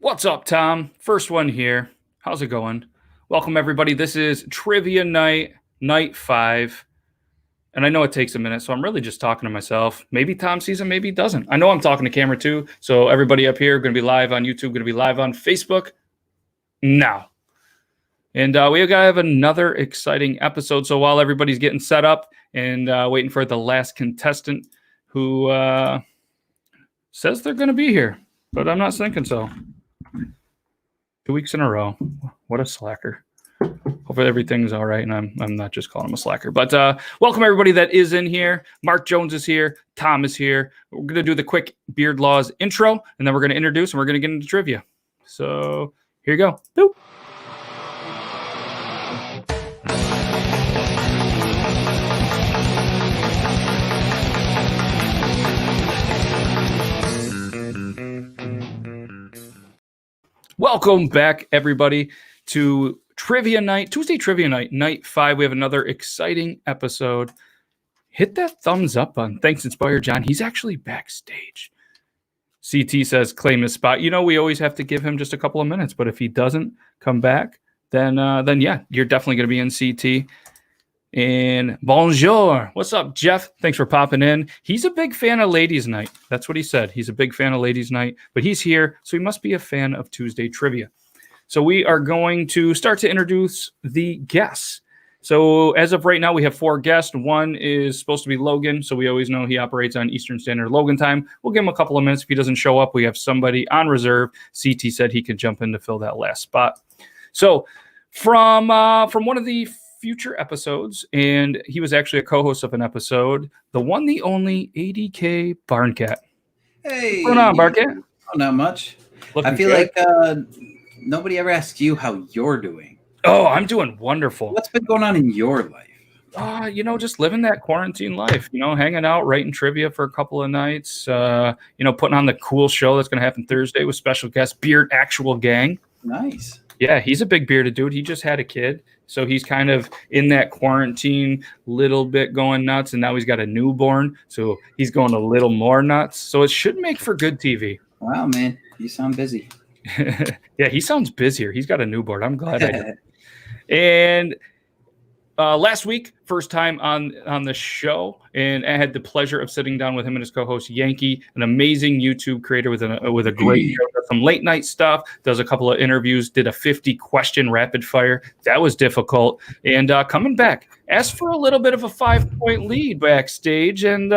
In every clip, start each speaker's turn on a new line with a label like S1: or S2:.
S1: What's up, Tom? First one here. How's it going? Welcome, everybody. This is Trivia Night, Night 5. And I know it takes a minute, so I'm really just talking to myself. Maybe Tom sees him, maybe he doesn't. I know I'm talking to camera too. So everybody up here, going to be live on YouTube, going to be live on Facebook now. And we have another exciting episode. So while everybody's getting set up and waiting for the last contestant who says they're going to be here, but I'm not thinking so. 2 weeks in a row. What a slacker. Hopefully everything's all right, and I'm not just calling him a slacker. But welcome everybody that is in here. Mark Jones is here. Tom is here. We're going to do the quick Beard Laws intro, and then we're going to introduce, and we're going to get into trivia. So here you go. Boop. Welcome back, everybody, to Trivia Night, Tuesday Trivia Night, Night 5. We have another exciting episode. Hit that thumbs up button. Thanks, Inspire John. He's actually backstage. CT says, claim his spot. You know, we always have to give him just a couple of minutes, but if he doesn't come back, then yeah, you're definitely going to be in CT. And bonjour. What's up, Jeff? Thanks for popping in. He's a big fan of Ladies Night. That's what he said. He's a big fan of Ladies Night, but he's here, so he must be a fan of Tuesday Trivia. So we are going to start to introduce the guests. So as of right now, we have 4 guests. One is supposed to be Logan, so we always know he operates on Eastern Standard Logan time. We'll give him a couple of minutes. If he doesn't show up, we have somebody on reserve. CT said he could jump in to fill that last spot. So from one of the future episodes, and he was actually a co-host of an episode, the one, the only ADK Barncat.
S2: Hey,
S1: What's going on, Barncat?
S2: Oh, not much.
S1: Looking
S2: I feel
S1: good.
S2: like nobody ever asked you how you're doing.
S1: Oh, I'm doing wonderful.
S2: What's been going on in your life?
S1: Just living that quarantine life, hanging out, writing trivia for a couple of nights, putting on the cool show that's going to happen Thursday with special guest Beard Actual Gang.
S2: Nice.
S1: Yeah, he's a big bearded dude. He just had a kid. So he's kind of in that quarantine, little bit going nuts, and now he's got a newborn, so he's going a little more nuts. So it should make for good TV.
S2: Wow, man, you sound busy.
S1: Yeah, he sounds busier. He's got a newborn. I'm glad I did. And last week, first time on the show, and I had the pleasure of sitting down with him and his co-host Yankee, an amazing YouTube creator with a great show, does some late night stuff, does a couple of interviews, did a 50-question rapid fire. That was difficult. And coming back, asked for a little bit of a 5-point lead backstage, and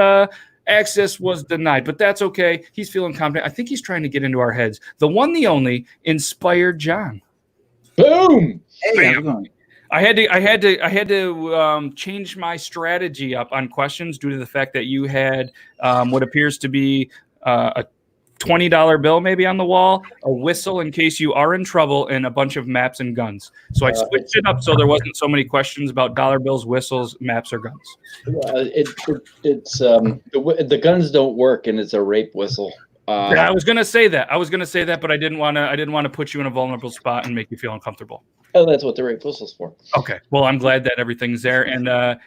S1: access was denied, but that's okay. He's feeling confident. I think he's trying to get into our heads. The one, the only, Inspired John.
S3: Boom!
S2: Hey, how's it going?
S1: I had to change my strategy up on questions due to the fact that you had what appears to be a $20 bill maybe on the wall, a whistle in case you are in trouble, and a bunch of maps and guns. So I switched it up so there wasn't so many questions about dollar bills, whistles, maps, or guns.
S3: The guns don't work, and it's a rape whistle.
S1: Yeah, I was gonna say that, but I didn't want to put you in a vulnerable spot and make you feel uncomfortable.
S3: Oh, that's what the rape whistle's for.
S1: Okay. Well, I'm glad that everything's there, and a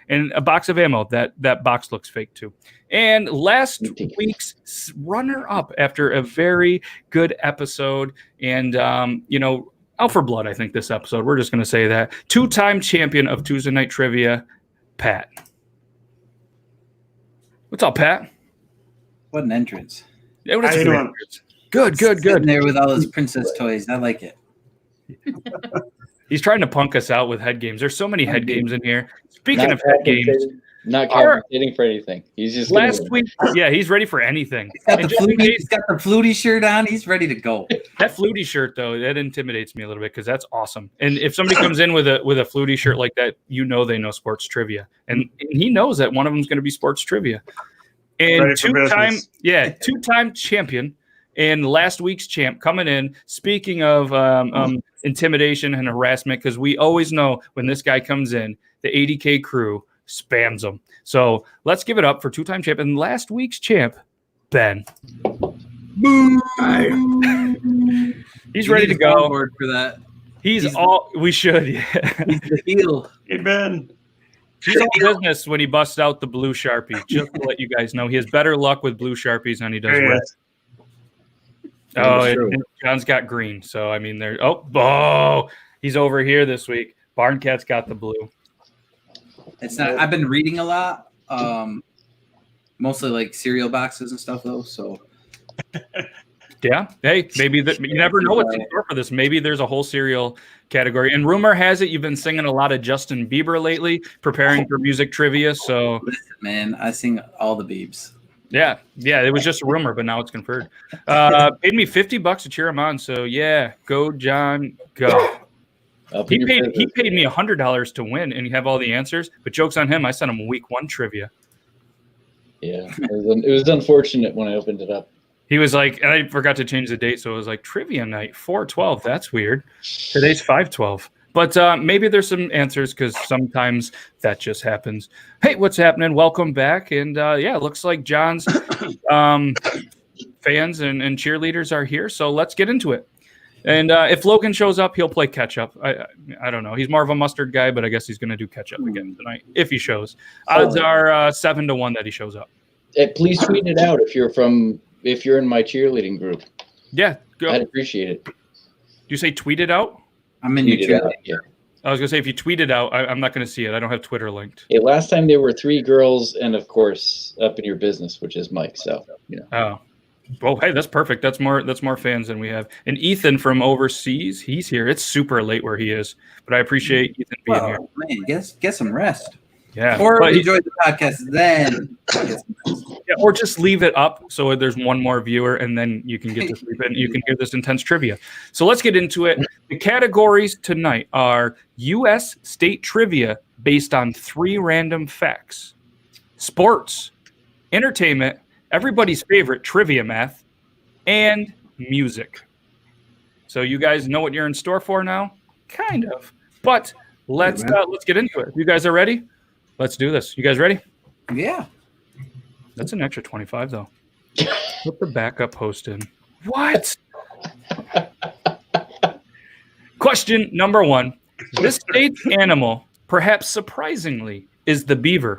S1: box of ammo. That box looks fake too. And last week's runner-up after a very good episode, and out for blood. I think this episode. We're just gonna say that 2-time champion of Tuesday Night Trivia, Pat. What's up, Pat?
S2: What an entrance!
S1: Yeah, what is it? Good.
S2: Sitting there with all those princess toys. I like it.
S1: He's trying to punk us out with head games. There's so many head games in here. Speaking of head games,
S3: not compensating for anything. He's just
S1: last week. Yeah, he's ready for anything.
S2: He's got the Flutie shirt on. He's ready to go.
S1: That Flutie shirt, though, that intimidates me a little bit because that's awesome. And if somebody comes in with a Flutie shirt like that, they know sports trivia, and he knows that one of them is going to be sports trivia. And two-time champion. And last week's champ coming in, speaking of intimidation and harassment, because we always know when this guy comes in, the 80K crew spams him. So let's give it up for 2-time champ and last week's champ, Ben. Boom. He's ready to go.
S2: For that.
S1: We should. Yeah.
S2: He's the heel.
S4: Hey, Ben.
S1: He's all business when he busts out the blue Sharpie. Just to let you guys know, he has better luck with blue Sharpies than he does red. Oh,
S2: That's true.
S1: and John's got green. So, I mean, there. Oh, he's over here this week. Barn Cat's got the blue.
S2: It's not. I've been reading a lot, mostly like cereal boxes and stuff, though. So
S1: Yeah. Hey, maybe you never know what's in store for this. Maybe there's a whole cereal category. And rumor has it you've been singing a lot of Justin Bieber lately, preparing for music trivia. So,
S2: listen, man, I sing all the Biebs.
S1: yeah, it was just a rumor, but now it's confirmed. Paid me $50 to cheer him on. So, yeah, go, John, go. He paid me $100 to win and have all the answers. But joke's on him. I sent him week 1 trivia.
S3: Yeah, it was unfortunate when I opened it up.
S1: He was like, and I forgot to change the date, so it was like trivia night 4/12. That's weird. Today's 5/12. But maybe there's some answers because sometimes that just happens. Hey, what's happening? Welcome back. And yeah, it looks like John's fans and cheerleaders are here. So let's get into it. And if Logan shows up, he'll play catch up. I don't know. He's more of a mustard guy, but I guess he's going to do catch up again tonight if he shows. Odds are 7-1 that he shows up.
S3: Please tweet it out if you're in my cheerleading group.
S1: Yeah, go.
S3: I'd appreciate it.
S1: Do you say tweet it out?
S2: I'm in your cheerleading.
S3: Yeah.
S1: I was going to say, if you tweet it out, I'm not going to see it. I don't have Twitter linked.
S3: Yeah, last time there were 3 girls and, of course, up in your business, which is Mike. So, yeah.
S1: Oh. Well, hey, that's perfect. That's more fans than we have. And Ethan from overseas, he's here. It's super late where he is, but I appreciate Ethan being here.
S2: Man, get some rest.
S1: Yeah.
S2: Or enjoy the podcast, then get some rest.
S1: Yeah, or just leave it up so there's one more viewer, and then you can get to sleep and you can hear this intense trivia. So let's get into it. The categories tonight are U.S. state trivia based on 3 random facts, sports, entertainment, everybody's favorite trivia math, and music. So you guys know what you're in store for now? Kind of. But let's get into it. You guys are ready? Let's do this. You guys ready?
S2: Yeah.
S1: That's an extra 25, though. Put the backup host in. What? Question number 1. This state's animal, perhaps surprisingly, is the beaver.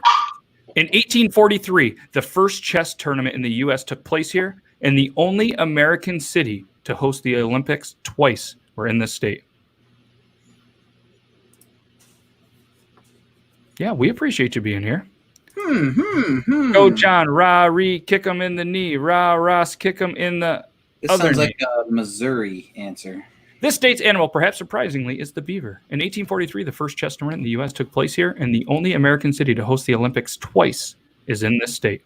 S1: In 1843, the first chess tournament in the U.S. took place here, and the only American city to host the Olympics twice were in this state. Yeah, we appreciate you being here. Go, John. Rah-ree, kick him in the knee. Rah-Ross, kick him in the
S2: This sounds like a Missouri answer.
S1: This state's animal, perhaps surprisingly, is the beaver. In 1843, the first chess tournament in the U.S. took place here, and the only American city to host the Olympics twice is in this state.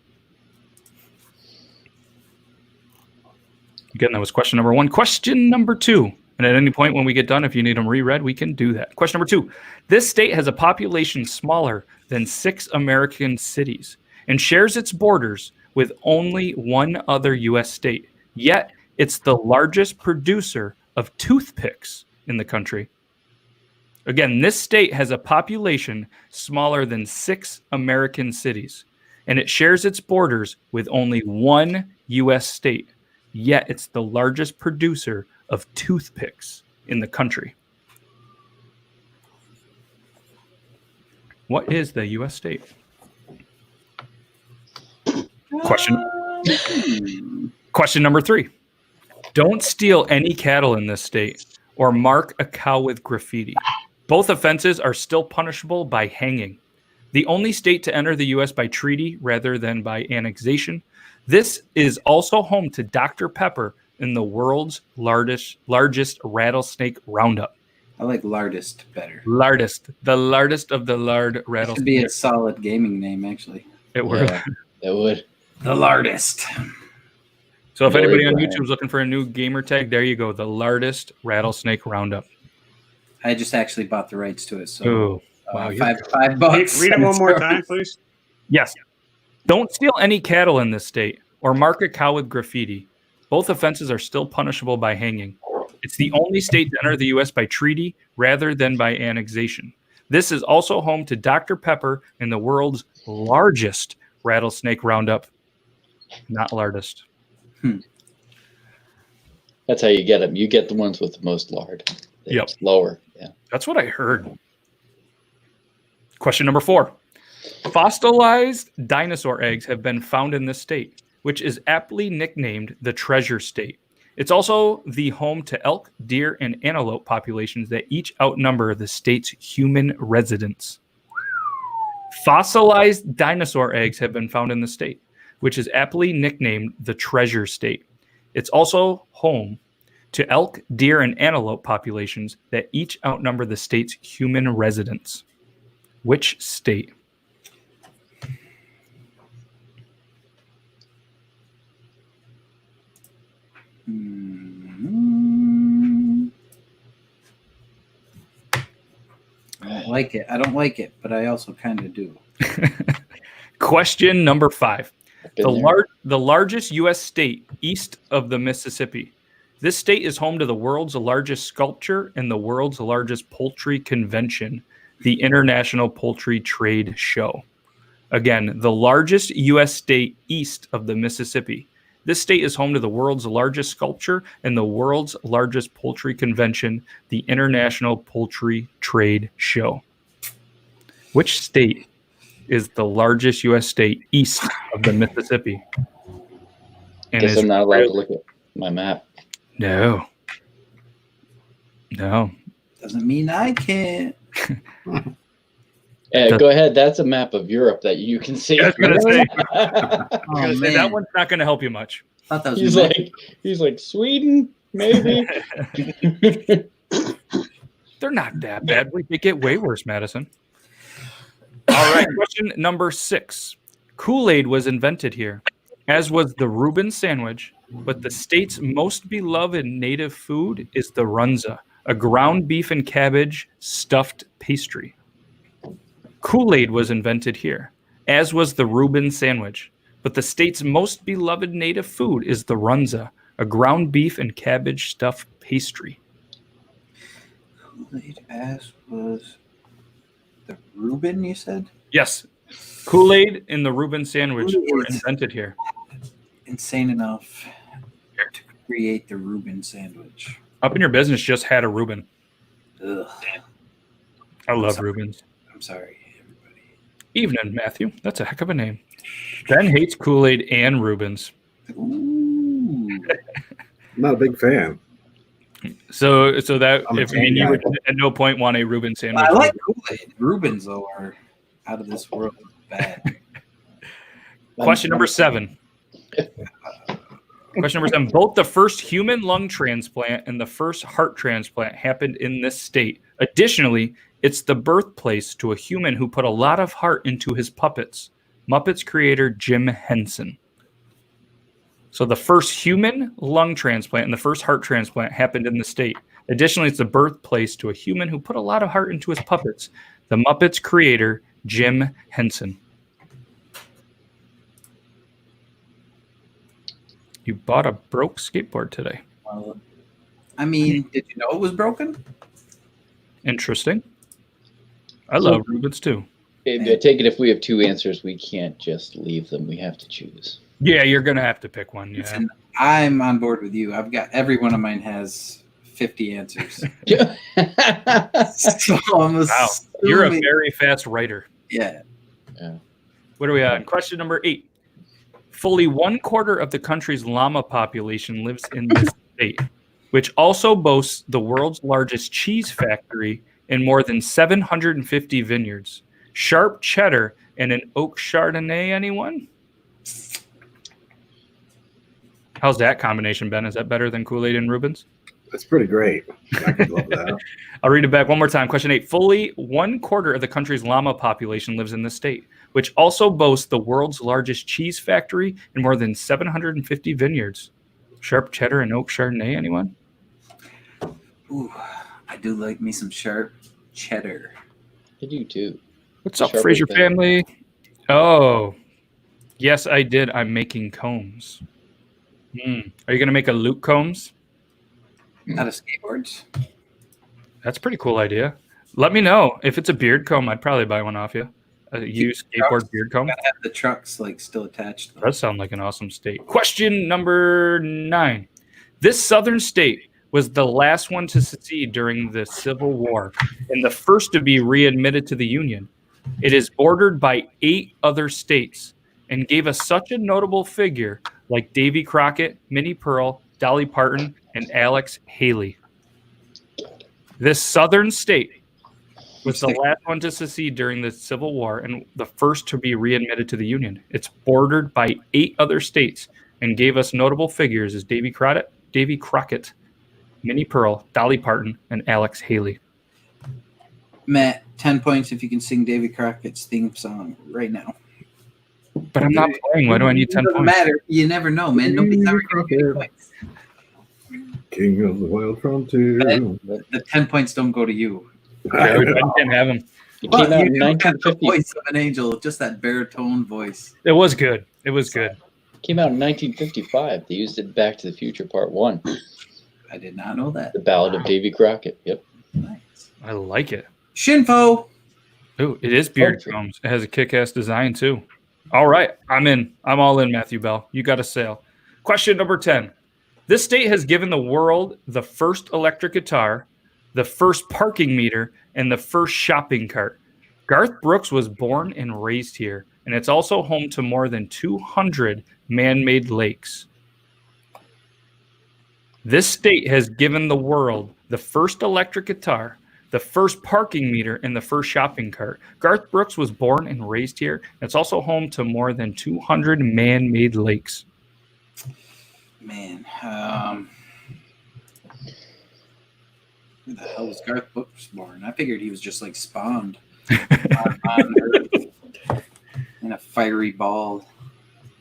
S1: Again, that was question number 1. Question number 2. And at any point when we get done, if you need them reread, we can do that. Question number 2. This state has a population smaller than 6 American cities and shares its borders with only one other U.S. state. Yet, it's the largest producer of toothpicks in the country. Again, this state has a population smaller than 6 American cities, and it shares its borders with only one U.S. state. Yet it's the largest producer of toothpicks in the country. What is the U.S. state? Question number 3. Don't steal any cattle in this state or mark a cow with graffiti. Both offenses are still punishable by hanging. The only state to enter the U.S. by treaty rather than by annexation. This is also home to Dr. Pepper in the world's largest rattlesnake roundup.
S2: I like lardest better.
S1: Lardest. The lardest of the lard rattlesnake.
S2: Should be a solid gaming name, actually.
S1: It would.
S3: Yeah, it would.
S2: The lardest.
S1: So if anybody on YouTube is looking for a new gamer tag, there you go. The lardest rattlesnake roundup.
S2: I just actually bought the rights to it. So
S1: Ooh, wow,
S2: $5.
S4: Read it one more time, please.
S1: Yes. Don't steal any cattle in this state or mark a cow with graffiti. Both offenses are still punishable by hanging. It's the only state to enter the U.S. by treaty rather than by annexation. This is also home to Dr. Pepper and the world's largest rattlesnake roundup. Not lardest.
S3: That's how you get them. You get the ones with the most lard.
S1: Yep.
S3: Lower. Yeah.
S1: That's what I heard. Question number 4. Fossilized dinosaur eggs have been found in this state, which is aptly nicknamed the Treasure State. It's also the home to elk, deer, and antelope populations that each outnumber the state's human residents. Fossilized dinosaur eggs have been found in the state, which is aptly nicknamed the Treasure State. It's also home to elk, deer, and antelope populations that each outnumber the state's human residents. Which state?
S2: I don't like it, but I also kind of do.
S1: Question number 5.
S3: Been there.
S1: The largest U.S. state east of the Mississippi. This state is home to the world's largest sculpture and the world's largest poultry convention, the International Poultry Trade Show. Again, the largest U.S. state east of the Mississippi. This state is home to the world's largest sculpture and the world's largest poultry convention, the International Poultry Trade Show. Which state is the largest U.S. state east of the Mississippi? And
S3: Guess I'm not allowed to look at my map.
S1: No.
S2: Doesn't mean I can't.
S3: Go ahead. That's a map of Europe that you can see.
S1: I was gonna say,
S2: Oh, man.
S1: that one's not going to help you much.
S2: Thought that was
S3: He's like Sweden, maybe.
S1: They're not that bad. They get way worse, Madison. All right, question number 6. Kool-Aid was invented here, as was the Reuben sandwich, but the state's most beloved native food is the runza, a ground beef and cabbage stuffed pastry. Kool-Aid was invented here, as was the Reuben sandwich, but the state's most beloved native food is the runza, a ground beef and cabbage stuffed pastry.
S2: Kool-Aid as was the Reuben, you said?
S1: Yes, Kool-Aid and the Reuben sandwich were
S2: Kool-Aid.
S1: invented here.
S2: Insane enough to create the Reuben sandwich.
S1: Up in Your Business just had a Reuben.
S2: Ugh.
S1: I love Reubens.
S2: I'm sorry, everybody.
S1: Evening, Matthew. That's a heck of a name. Ben hates Kool-Aid and Reubens.
S2: Ooh.
S4: I'm not a big fan.
S1: So that
S4: I'm a
S1: if
S4: tan
S1: you
S4: guy.
S1: would at no point want a Reuben sandwich.
S2: I like Kool-Aid. Reubens, though, are out of this world bad.
S1: Question number 7. Question number 7. Both the first human lung transplant and the first heart transplant happened in this state. Additionally, it's the birthplace to a human who put a lot of heart into his puppets. Muppets creator Jim Henson. So the first human lung transplant and the first heart transplant happened in the state. Additionally, it's the birthplace to a human who put a lot of heart into his puppets. The Muppets creator Jim Henson. You bought a broke skateboard today.
S2: Well, I mean, did you know it was broken?
S1: Interesting. I love Reubens too.
S3: I take it if we have 2 answers, we can't just leave them. We have to choose.
S1: Yeah, you're gonna have to pick one. Yeah.
S2: Listen, I'm on board with you. I've got every one of mine has 50 answers. So I'm
S1: Wow, you're a
S2: assuming-
S1: very fast writer.
S2: yeah.
S1: What are we at? Question number 8. Fully 1/4 of the country's llama population lives in this state, which also boasts the world's largest cheese factory and more than 750 vineyards. Sharp cheddar and an oak chardonnay, anyone? How's that combination, Ben? Is that better than Kool-Aid and Reubens?
S4: That's pretty great. I could love that.
S1: I'll read it back one more time. Question 8. Fully 1/4 of the country's llama population lives in this state, which also boasts the world's largest cheese factory and more than 750 vineyards. Sharp cheddar and oak chardonnay, anyone?
S2: Ooh, I do like me some sharp cheddar.
S3: I do too.
S1: What's up,
S3: Sharp
S1: Fraser
S3: thing.
S1: family? Oh, yes, I did. I'm making combs. Are you going to make a Luke Combs?
S2: Out of skateboards.
S1: That's a pretty cool idea. Let me know. If it's a beard comb, I'd probably buy one off you. A used skateboard beard comb.
S2: Gotta have the trucks like still attached.
S1: That sounds like an awesome state. Question number 9. This southern state was the last one to secede during the Civil War and the first to be readmitted to the Union. It is bordered by 8 other states and gave us such a notable figure like Davy Crockett, Minnie Pearl, Dolly Parton, and Alex Haley. This southern state was the last one to secede during the Civil War and the first to be readmitted to the Union. It's bordered by 8 other states and gave us notable figures as Davy Crockett, Minnie Pearl, Dolly Parton, and Alex Haley.
S2: Matt, 10 points if you can sing Davy Crockett's theme song right now.
S1: But I'm not playing. Why do I need 10
S2: Doesn't
S1: points?
S2: matter. You never know, man. Nobody's ever going to get points.
S4: King of the Wild Frontier.
S2: The 10 points don't go to you.
S1: Yeah, we can't have him.
S3: It
S2: But
S3: came out
S2: you
S3: in
S2: do have the
S3: 1950.
S2: voice of an angel, just that baritone voice.
S1: It was good. It was good.
S3: Came out in 1955. They used it Back to the Future Part 1.
S2: I did not know that.
S3: The Ballad of Davy Crockett. Yep.
S2: Nice.
S1: I like it.
S2: Shinfo.
S1: Oh, it is beard
S3: Perfect.
S1: combs. It has a kick-ass design too. All right, I'm in. I'm all in, Matthew Bell. You got a sale. Question number 10. This state has given the world the first electric guitar, the first parking meter, and the first shopping cart. Garth Brooks was born and raised here, and it's also home to more than 200 man-made lakes. This state has given the world the first electric guitar, the first parking meter, and the first shopping cart. Garth Brooks was born and raised here. It's also home to more than 200 man-made lakes.
S2: Man. Who the hell was Garth Brooks born? I figured he was just like spawned on Earth in a fiery ball.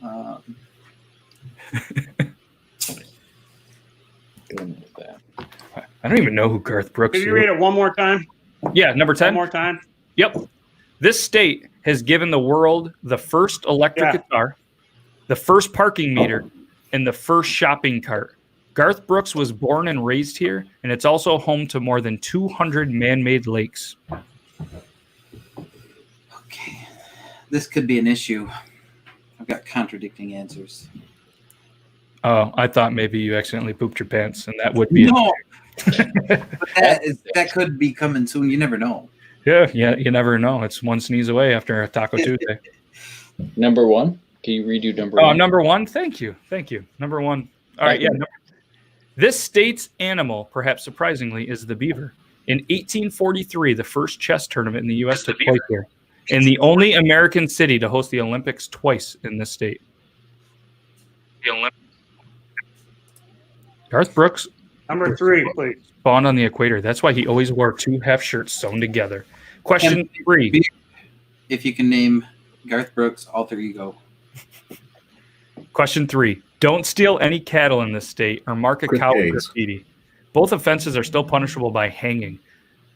S3: Going with that.
S1: I don't even know who Garth Brooks
S5: Could
S1: is.
S5: you read it one more time?
S1: Yeah, number 10.
S5: One more time.
S1: Yep. This state has given the world the first electric guitar, the first parking meter, and the first shopping cart. Garth Brooks was born and raised here, and it's also home to more than 200 man-made lakes.
S2: Okay. This could be an issue. I've got contradicting answers.
S1: Oh, I thought maybe you accidentally pooped your pants, and that would be
S2: No. But that could be coming soon. You never know.
S1: Yeah, you never know. It's one sneeze away after a Taco Tuesday.
S3: Number 1. Can you redo number
S1: Oh,
S3: 1?
S1: number 1. Thank you. Number 1. All right. Yeah. This state's animal, perhaps surprisingly, is the beaver. In 1843, the first chess tournament in the U.S. took place here, and the only American city to host the Olympics twice in this state. Garth Brooks
S5: Number 3, please.
S1: spawned on the equator. That's why he always wore 2 half shirts sewn together. Question 3.
S2: If you can name Garth Brooks' alter ego.
S1: Question 3. Don't steal any cattle in this state or mark a cow with
S4: Crickets.
S1: graffiti. Both offenses are still punishable by hanging.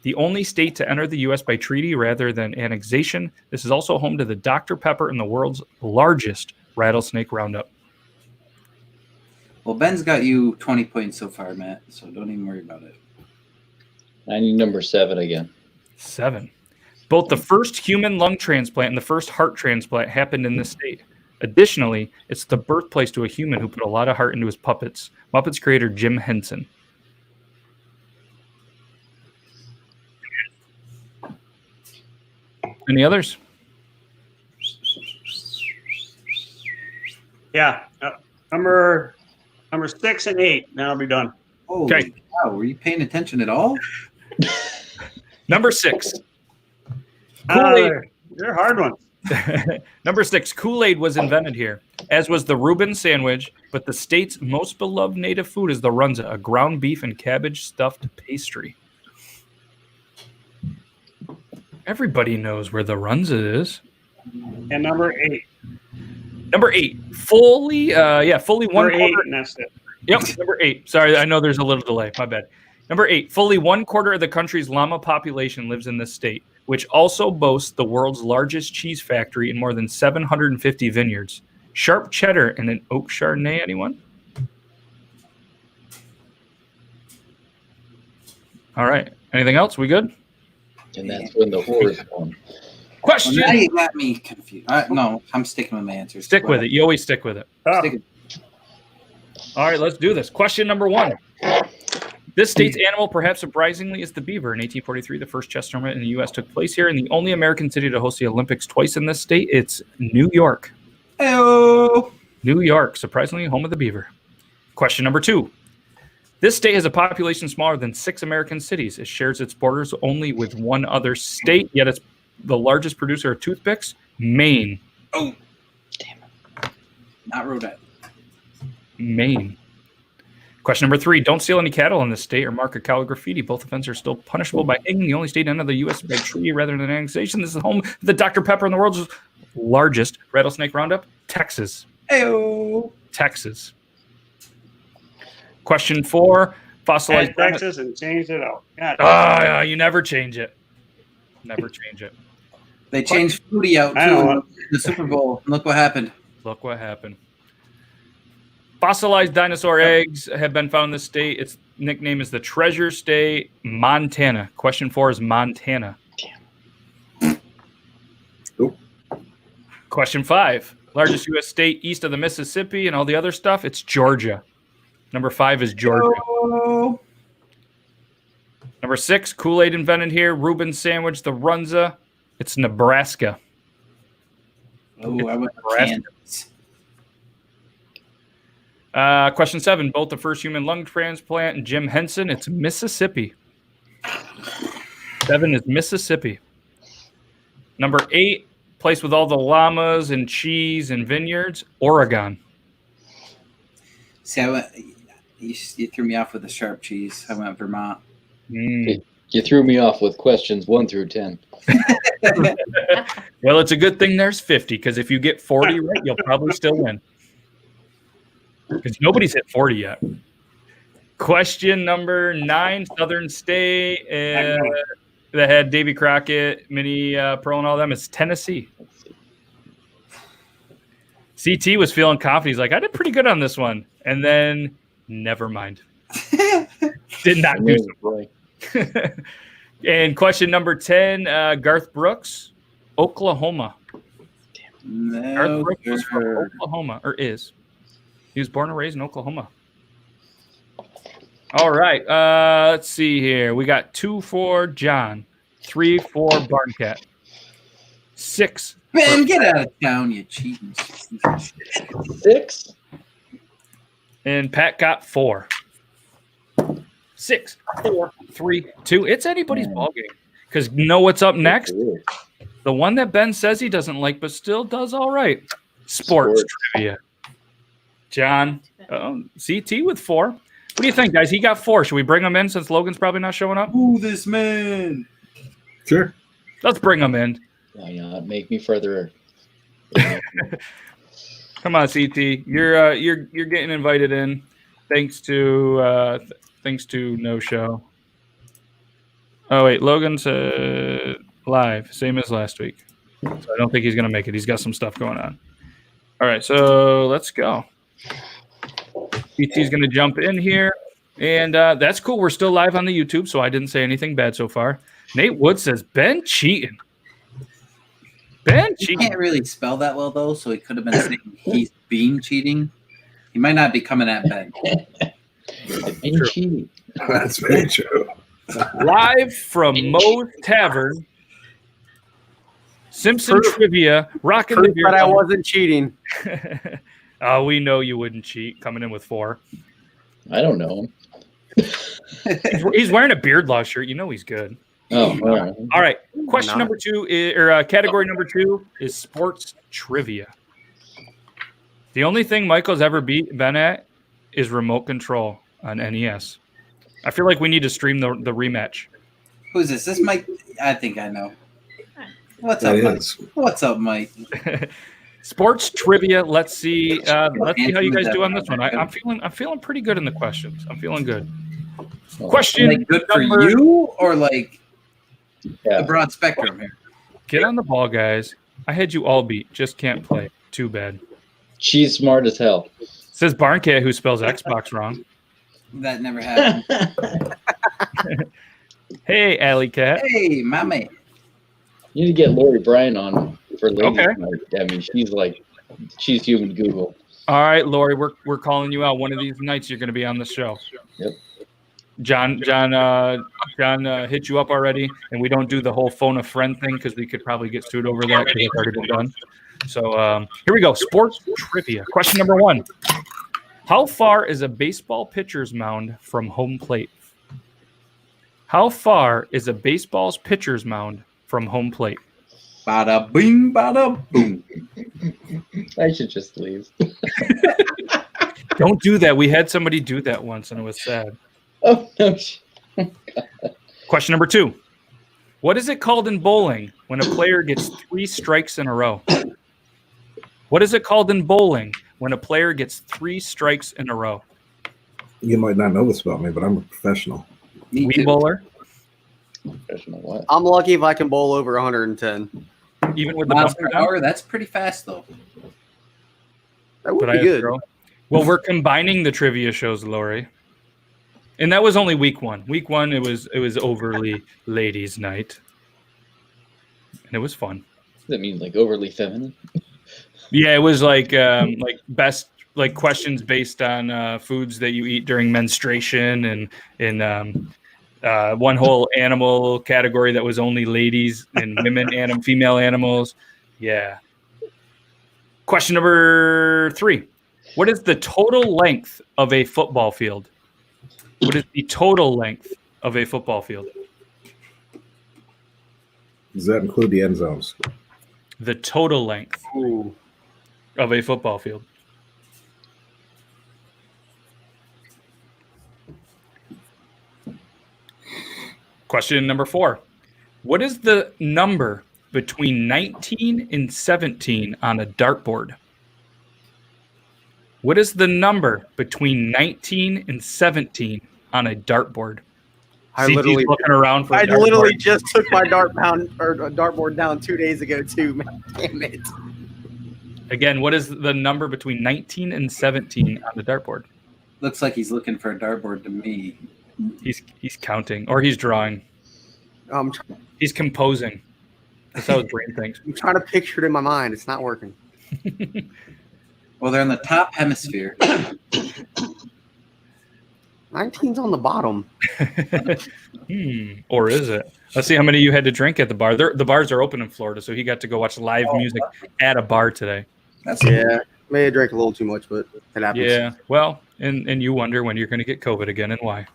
S1: The only state to enter the U.S. by treaty rather than annexation. This is also home to the Dr. Pepper and the world's largest rattlesnake roundup.
S2: Well, Ben's got you 20 points so far, Matt, so don't even worry about it.
S3: I need number 7 again.
S1: 7. Both the first human lung transplant and the first heart transplant happened in this state. Additionally, it's the birthplace to a human who put a lot of heart into his puppets. Muppets creator Jim Henson. Any others?
S5: Yeah. Number 6 and 8. Now I'll be done.
S2: Holy
S1: Okay.
S2: cow, were you paying attention at all?
S1: Number 6. Kool-Aid.
S5: They're hard ones.
S1: Number 6. Kool-Aid was invented here, as was the Reuben sandwich, but the state's most beloved native food is the runza, a ground beef and cabbage stuffed pastry. Everybody knows where the runza is.
S5: And number 8.
S1: Number 8. Fully one
S5: Number 8,
S1: quarter.
S5: and that's it.
S1: Yep, number 8. Sorry, I know there's a little delay. My bad. Number 8. Fully 1/4 of the country's llama population lives in this state, which also boasts the world's largest cheese factory and more than 750 vineyards. Sharp cheddar and an oak Chardonnay, anyone? All right. Anything else? We good?
S3: And that's when the horrors won.
S1: Question.
S2: Well, now you got me confused. No, I'm sticking with my answers.
S1: Stick with it. You always stick with it.
S5: Oh,
S2: Stick-
S1: All right, let's do this. Question number 1. This state's animal, perhaps surprisingly, is the beaver. In 1843, the first chess tournament in the U.S. took place here, and the only American city to host the Olympics twice in this state, it's New York.
S2: Hey-oh.
S1: New York, surprisingly, home of the beaver. Question number 2. This state has a population smaller than 6 American cities. It shares its borders only with one other state, yet it's the largest producer of toothpicks, Maine.
S2: Oh, damn it. Not Rhode Island.
S1: Maine. Question number 3. Don't steal any cattle in this state or mark a cow with graffiti. Both offenses are still punishable by hanging. The only state under the U.S. by treaty rather than annexation. This is the home of the Dr. Pepper in the world's largest rattlesnake roundup, Texas.
S2: Ayo.
S1: Texas. Question 4. Fossilized
S5: Add Texas and changed it out. God.
S1: Oh, you never change it. Never change it.
S2: They changed Foodie out
S5: I know.
S2: too in the Super Bowl. Look what happened.
S1: Look what happened. Fossilized dinosaur eggs have been found in this state. Its nickname is the Treasure State, Montana. Question 4 is Montana.
S4: Nope.
S1: Question 5. Largest U.S. state east of the Mississippi and all the other stuff. It's Georgia. Number 5 is Georgia.
S2: Oh.
S1: Number 6, Kool-Aid invented here. Reuben sandwich, the Runza. It's Nebraska.
S2: Oh, I went with
S1: Nebraska.
S2: Kansas.
S1: Question 7. Both the first human lung transplant and Jim Henson. It's Mississippi. 7 is Mississippi. Number 8, place with all the llamas and cheese and vineyards, Oregon.
S2: See, you threw me off with the sharp cheese. I went Vermont.
S3: You threw me off with questions 1 through 10.
S1: Well, it's a good thing there's 50, because if you get 40 right, you'll probably still win. Because nobody's hit 40 yet. Question number 9, Southern State that had Davy Crockett, Minnie Pearl, and all them. It's Tennessee. CT was feeling confident. He's like, I did pretty good on this one. And then, never mind. Did not do so. And question number 10, Garth Brooks, Oklahoma.
S2: No,
S1: Garth Brooks was from Oklahoma, or is. He was born and raised in Oklahoma. All right. Let's see here. We got 2 for John, 3 for Barncat, 6.
S2: Ben, get out of town, you cheating.
S3: 6?
S1: And Pat got 4. 6, 4, 3, 2. It's anybody's ball game. Because you know what's up next? The one that Ben says he doesn't like, but still does all right. Sports trivia. John, CT with 4. What do you think, guys? He got 4. Should we bring him in since Logan's probably not showing up?
S2: Ooh, this man.
S4: Sure.
S1: Let's bring him in.
S3: Why not? Make me further.
S1: Come on, CT. You're getting invited in. Thanks to No Show. Oh wait, Logan's live, same as last week. So I don't think he's gonna make it. He's got some stuff going on. All right, so let's go. CT's gonna jump in here, and that's cool. We're still live on the YouTube, so I didn't say anything bad so far. Nate Wood says Ben cheating. Ben
S2: He
S1: cheating.
S2: can't really spell that well though, so he could have been saying he's being cheating. He might not be coming at Ben.
S3: And cheating.
S4: That's very true.
S1: Live from Moe's Tavern, Simpson Trivia, rocking the beer.
S6: But I wasn't cheating.
S1: Oh, we know you wouldn't cheat. Coming in with 4.
S3: I don't know.
S1: He's wearing a Beard Law shirt. You know he's good.
S3: Oh, all right.
S1: All right. Question
S6: Not.
S1: number 2 is, or category number 2 is sports trivia. The only thing Michael's ever been at is remote control on NES. I feel like we need to stream the rematch.
S2: Who's this? This Mike? I think I know. What's
S4: That
S2: up, Mike?
S4: is.
S2: What's up, Mike?
S1: Sports trivia. Let's see. Let's see how you guys do on this one.
S2: Okay.
S1: I'm feeling pretty good in the questions. I'm feeling good.
S3: Oh,
S1: Question
S2: Like good for
S1: number-
S2: you, or like
S3: yeah.
S2: the broad spectrum here?
S1: Get on the ball, guys. I had you all beat. Just can't play. Too bad.
S3: She's smart as hell.
S1: Says Barncat, who spells Xbox wrong.
S2: That never happened.
S1: Hey, Alley Cat.
S2: Hey, my man.
S3: You need to get Lori Bryan on for ladies
S1: Okay.
S3: night. I mean, she's human Google.
S1: All right, Lori, we're calling you out. One of these nights you're going to be on the show.
S3: Yep.
S1: John hit you up already, and we don't do the whole phone a friend thing because we could probably get sued over that because it's already been done. So here we go. Sports trivia. Question number 1. How far is a baseball pitcher's mound from home plate? How far is a baseball's pitcher's mound from home plate?
S2: Bada bing, bada boom.
S3: I should just leave.
S1: Don't do that. We had somebody do that once, and it was sad.
S3: Oh, no.
S1: Question number 2. What is it called in bowling when a player gets 3 strikes in a row? What is it called in bowling when a player gets 3 strikes in a row?
S4: You might not know this about me, but I'm a professional.
S2: Me
S1: Wii
S2: too.
S1: bowler,
S3: Professional what?
S6: I'm lucky if I can bowl over 110.
S1: even with the
S2: Miles
S1: bumper
S2: per
S1: down?
S2: hour, that's pretty fast, though.
S6: That would
S1: But I
S6: be
S1: have to
S6: good.
S1: throw. Well, we're combining the trivia shows, Lori. And that was only week 1. Week 1, it was overly ladies' night. And it was fun.
S3: Does that mean like overly feminine?
S1: Yeah, it was like best like questions based on foods that you eat during menstruation and one whole animal category that was only ladies and women female animals. Yeah. Question number 3. What is the total length of a football field? What is the total length of a football field?
S4: Does that include the end zones?
S1: The total length
S6: Ooh.
S1: of a football field. Question number 4. What is the number between 19 and 17 on a dartboard? What is the number between 19 and 17 on a dartboard?
S6: I
S1: CT's
S6: literally,
S1: looking around for a
S6: I
S1: dartboard.
S6: literally just took my dartboard down 2 days ago too. Man, damn it!
S1: Again, what is the number between 19 and 17 on the dartboard?
S2: Looks like he's looking for a dartboard to me.
S1: He's counting, or he's drawing.
S6: I'm
S1: He's composing. That's how his brain thinks.
S6: trying to picture it in my mind. It's not working.
S2: Well, they're in the top hemisphere.
S6: 19's on the bottom.
S1: Or is it? Let's see how many you had to drink at the bar. The bars are open in Florida, so he got to go watch live music at a bar today.
S2: That's
S6: Yeah, may have drank a little too much, but it happens.
S1: Yeah. Well, and you wonder when you're going to get COVID again and why.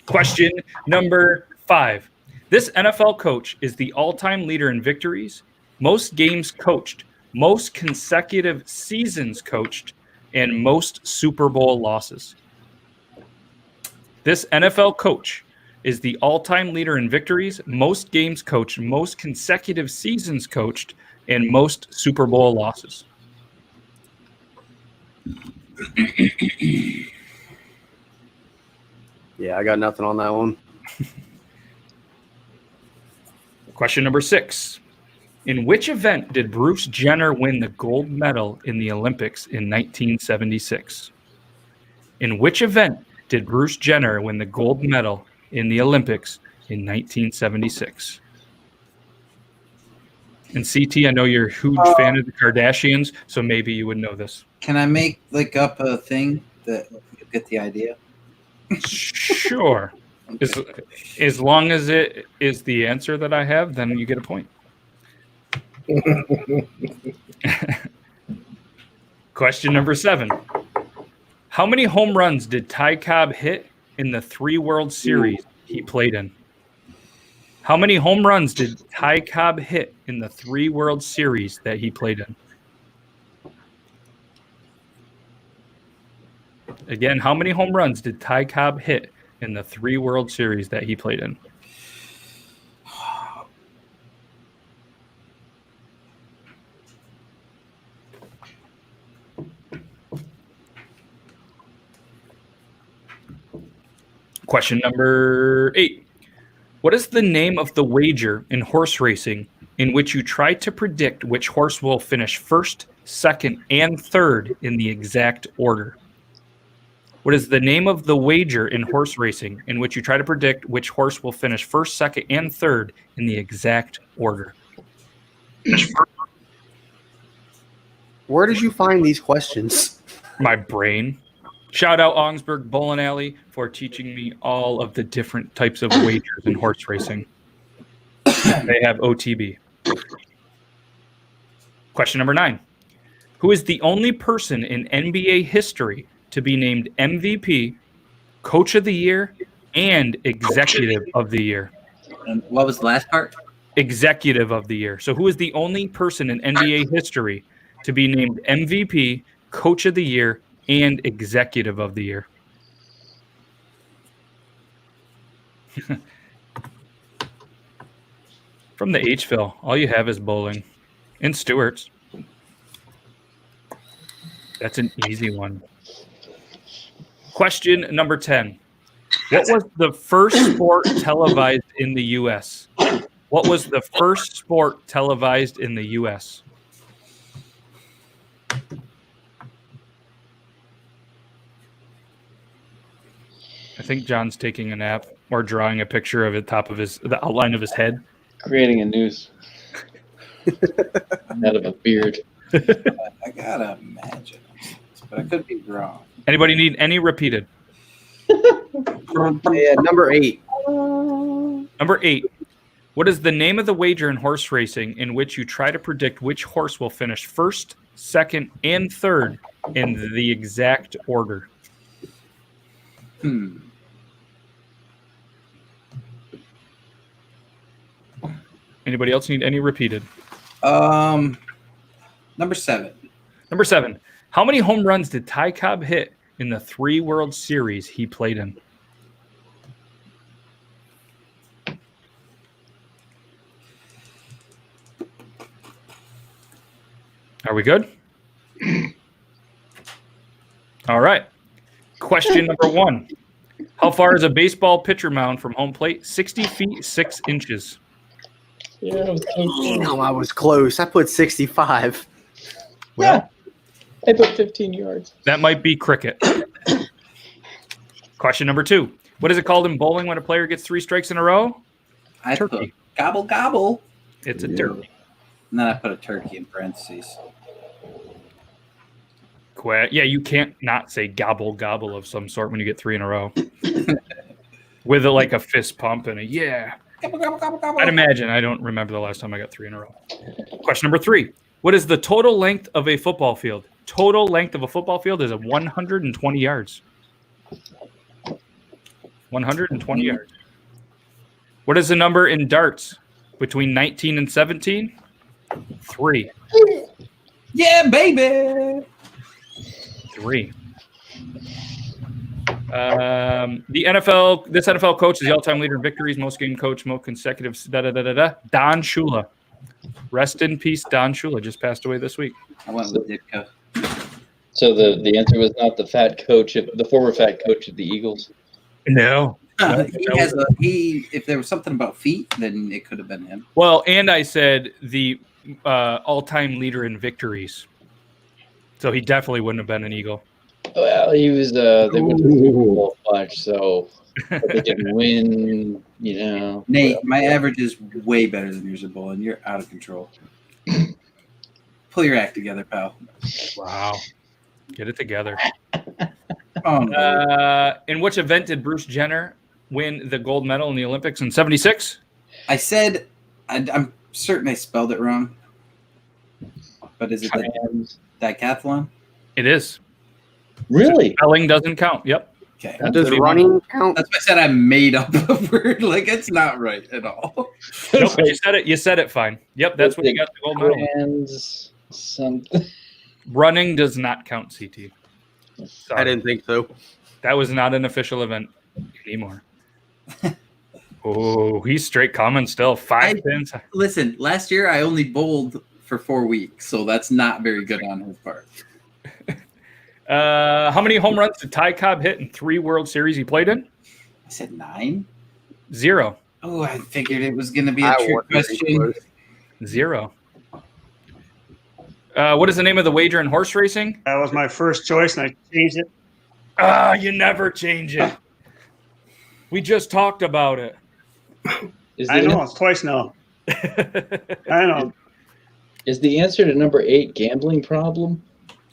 S1: Question number 5. This NFL coach is the all-time leader in victories, most games coached, most consecutive seasons coached, and most Super Bowl losses. This NFL coach is the all-time leader in victories, most games coached, most consecutive seasons coached, and most Super Bowl losses.
S6: Yeah, I got nothing on that one.
S1: Question number 6. In which event did Bruce Jenner win the gold medal in the Olympics in 1976? In which event did Bruce Jenner win the gold medal in the Olympics in 1976? And CT, I know you're a huge fan of the Kardashians, so maybe you would know this.
S2: Can I make up a thing that you get the idea?
S1: Sure. As long as it is the answer that I have, then you get a point. Question number 7. How many home runs did Ty Cobb hit in the 3 World Series he played in? How many home runs did Ty Cobb hit in the 3 World Series that he played in? Again, how many home runs did Ty Cobb hit in the 3 World Series that he played in? Question number 8. What is the name of the wager in horse racing in which you try to predict which horse will finish first, second, and third in the exact order? What is the name of the wager in horse racing in which you try to predict which horse will finish first, second, and third in the exact order?
S6: Where did you find these questions?
S1: My brain. Shout out Augsburg Bowling Alley for teaching me all of the different types of wagers in horse racing. They have OTB. Question number 9. Who is the only person in NBA history to be named MVP, Coach of the Year, and Executive of the Year?
S2: And what was the last part?
S1: Executive of the Year. So who is the only person in NBA history to be named MVP, Coach of the Year, and Executive of the Year? From the Hville, all you have is bowling and Stewart's. That's an easy one. Question number 10. What was the first sport televised in the U.S.? What was the first sport televised in the U.S.? I think John's taking a nap or drawing a picture of the top of the outline of his head.
S3: Creating a noose out of a beard.
S2: I gotta imagine, but I could be wrong.
S1: Anybody need any repeated?
S6: Yeah, number 8.
S1: Number 8. What is the name of the wager in horse racing in which you try to predict which horse will finish first, second, and third in the exact order? Anybody else need any repeated?
S2: Number 7.
S1: Number 7. How many home runs did Ty Cobb hit in the 3 World Series he played in? Are we good? All right. Question number 1. How far is a baseball pitcher mound from home plate? 60 feet, 6 inches.
S3: Yeah,
S6: Damn, I was close. I put 65.
S1: Well,
S3: I put 15 yards.
S1: that might be cricket. Question number 2. What is it called in bowling when a player gets 3 strikes in a row?
S2: I
S1: Turkey.
S2: put gobble gobble.
S1: It's a
S4: Yeah.
S1: turkey.
S2: And then I put a turkey in parentheses.
S1: Yeah, you can't not say gobble gobble of some sort when you get 3 in a row. With like a fist pump and a yeah.
S2: Gobble gobble gobble gobble.
S1: I'd imagine. I don't remember the last time I got 3 in a row. Question number 3. What is the total length of a football field? Total length of a football field is 120 yards. 120 yards. What is the number in darts between 19 and 17? 3.
S2: Yeah, baby.
S1: 3. The NFL, this NFL coach is the all-time leader in victories, most game coach, most consecutive, Don Shula. Rest in peace, Don Shula. Just passed away this week.
S2: I went with Ditka.
S3: So the answer was not the former fat coach of the Eagles.
S1: No.
S2: If there was something about feet, then it could have been him.
S1: Well, and I said the all-time leader in victories. So he definitely wouldn't have been an Eagle.
S3: Well, he was. They went to the Super Bowl bunch, so they didn't win. You know,
S2: Nate, my average is way better than yours at bowling. You're out of control. Pull your act together, pal.
S1: Wow. Get it together. In which event did Bruce Jenner win the gold medal in the Olympics in 76?
S2: I said, I'm certain I spelled it wrong. But is it the decathlon?
S1: It is.
S3: really?
S1: Spelling doesn't count. Yep.
S2: Okay.
S6: Does running count?
S2: That's why I said I made up a word. Like, it's not right at all.
S1: Nope, you said it fine. Yep, that's what you got the gold medal.
S3: Hands, something.
S1: Running does not count, CT. Sorry.
S6: I didn't think so.
S1: That was not an official event anymore. Oh, he's straight coming still. 5 pins.
S2: Listen, last year I only bowled for 4 weeks, so that's not very good on his part.
S1: How many home runs did Ty Cobb hit in 3 World Series he played in?
S2: I said 9.
S1: 0.
S2: Oh, I figured it was going to be a trick question.
S1: 0. What is the name of the wager in horse racing?
S5: That was my first choice, and I changed it.
S1: You never change it. We just talked about it.
S5: I know, it's twice now. I know.
S3: Is the answer to number 8 gambling problem?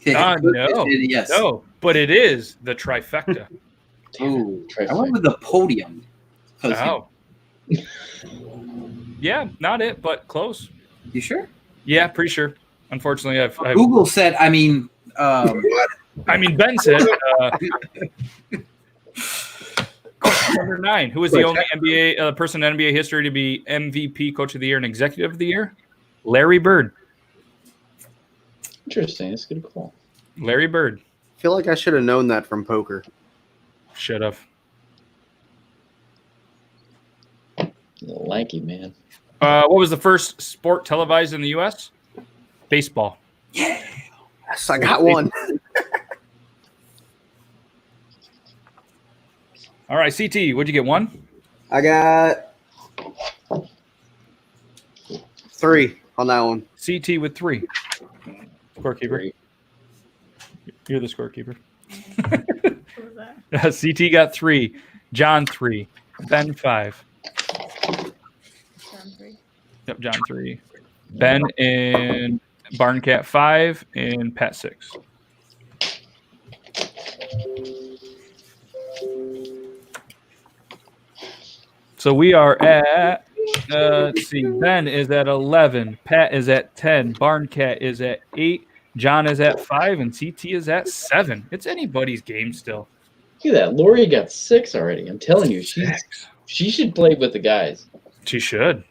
S1: No.
S2: Yes.
S1: No, but it is the trifecta.
S2: Ooh, I went with the podium.
S1: Oh. Yeah, not it, but close.
S2: You sure?
S1: Yeah, pretty sure. Unfortunately, I've
S2: Google said. I mean,
S1: Ben said. Question number 9. Who is the only NBA person in NBA history to be MVP, Coach of the Year, and Executive of the Year? Larry Bird.
S3: Interesting. That's a good call.
S1: Larry Bird.
S6: I feel like I should have known that from poker.
S1: Should have.
S3: Lanky man.
S1: What was the first sport televised in the U.S.? Baseball.
S6: Yes, I got one.
S1: All right, CT, what'd you get? 1?
S6: I got 3 on that one.
S1: CT with 3. Scorekeeper.
S3: 3.
S1: You're the scorekeeper.
S7: What was that?
S1: CT got 3. John 3. Ben 5.
S7: John 3.
S1: Yep, John 3. Ben and Barncat 5 and Pat 6. So we are at, let's see, Ben is at 11, Pat is at 10, Barncat is at 8, John is at 5, and CT is at 7. It's anybody's game still.
S3: Look at that. Lori got 6 already. I'm telling you, she should play with the guys.
S1: She should.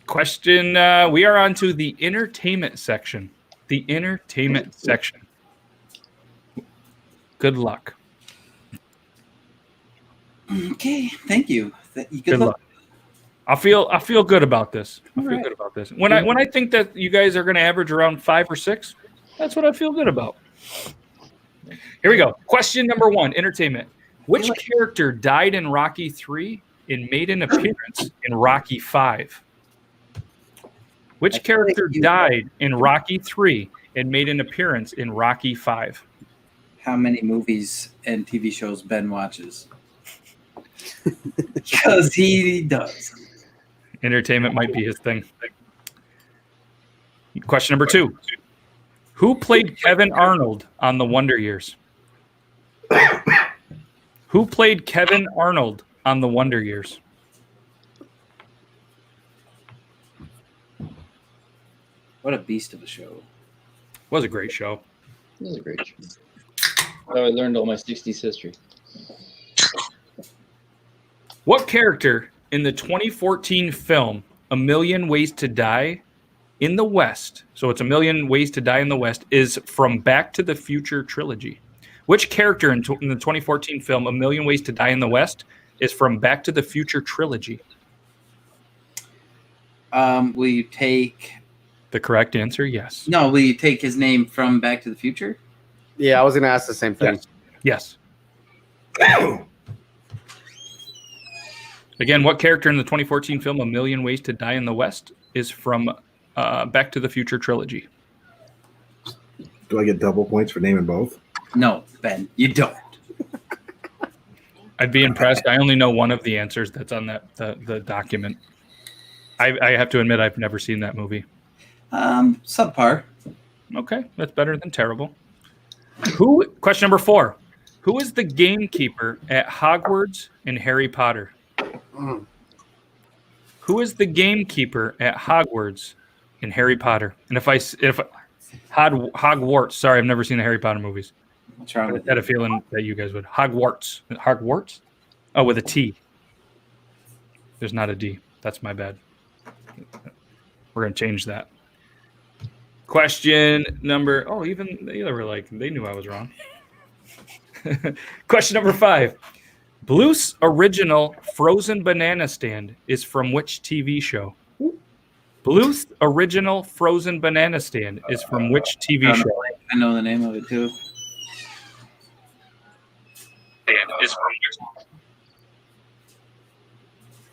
S1: Question, we are on to the entertainment section. The entertainment section. Good luck.
S2: okay. Thank you.
S1: Good luck. I feel good about this. Good about this. When I think that you guys are going to average around 5 or 6, that's what I feel good about. Here we go. Question number 1, entertainment. Which character died in Rocky 3 and made an appearance in Rocky 5? Which character died in Rocky 3 and made an appearance in Rocky 5?
S2: How many movies and TV shows Ben watches? Because he does.
S1: Entertainment might be his thing. Question number 2. Who played Kevin Arnold on The Wonder Years? Who played Kevin Arnold on The Wonder Years?
S2: What a beast of a show.
S1: Was a great show.
S3: It was a great show. I learned all my 60s history.
S1: What character in the 2014 film A Million Ways to Die in the West, so it's A Million Ways to Die in the West, is from Back to the Future trilogy? Which character in the 2014 film A Million Ways to Die in the West is from Back to the Future trilogy?
S2: Will you take...
S1: The correct answer, yes.
S2: No, will you take his name from Back to the Future?
S6: Yeah, I was going to ask the same thing.
S1: Yes. Again, what character in the 2014 film A Million Ways to Die in the West is from Back to the Future trilogy?
S4: Do I get double points for naming both?
S2: No, Ben, you don't.
S1: I'd be impressed. I only know one of the answers that's on the document. I have to admit I've never seen that movie.
S2: Subpar.
S1: Okay, that's better than terrible. Question number 4. Who is the gamekeeper at Hogwarts in Harry Potter? Who is the gamekeeper at Hogwarts in Harry Potter? And if Hogwarts, sorry, I've never seen the Harry Potter movies.
S2: What's wrong with
S1: I had a feeling that you guys would. Hogwarts? Oh, with a T. There's not a D. That's my bad. We're going to change that. Question number... Oh, even they were like, they knew I was wrong. Question number 5. Bluth's original frozen banana stand is from which TV show? Bluth's original frozen banana stand is from which TV show?
S2: I know the name of it too.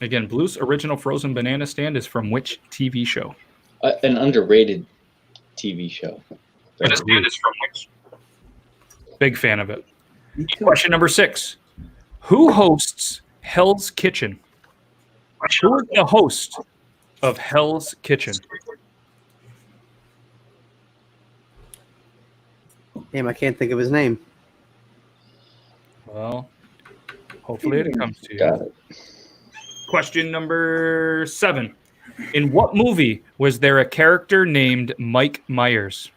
S1: Again, Bluth's original frozen banana stand is from which TV show?
S3: An underrated TV show.
S1: Big fan of it. Question number 6. Who hosts Hell's Kitchen? Who is the host of Hell's Kitchen?
S6: Damn, I can't think of his name.
S1: Well, hopefully it comes to
S3: Got
S1: you.
S3: it.
S1: Question number 7. In what movie was there a character named Mike Myers?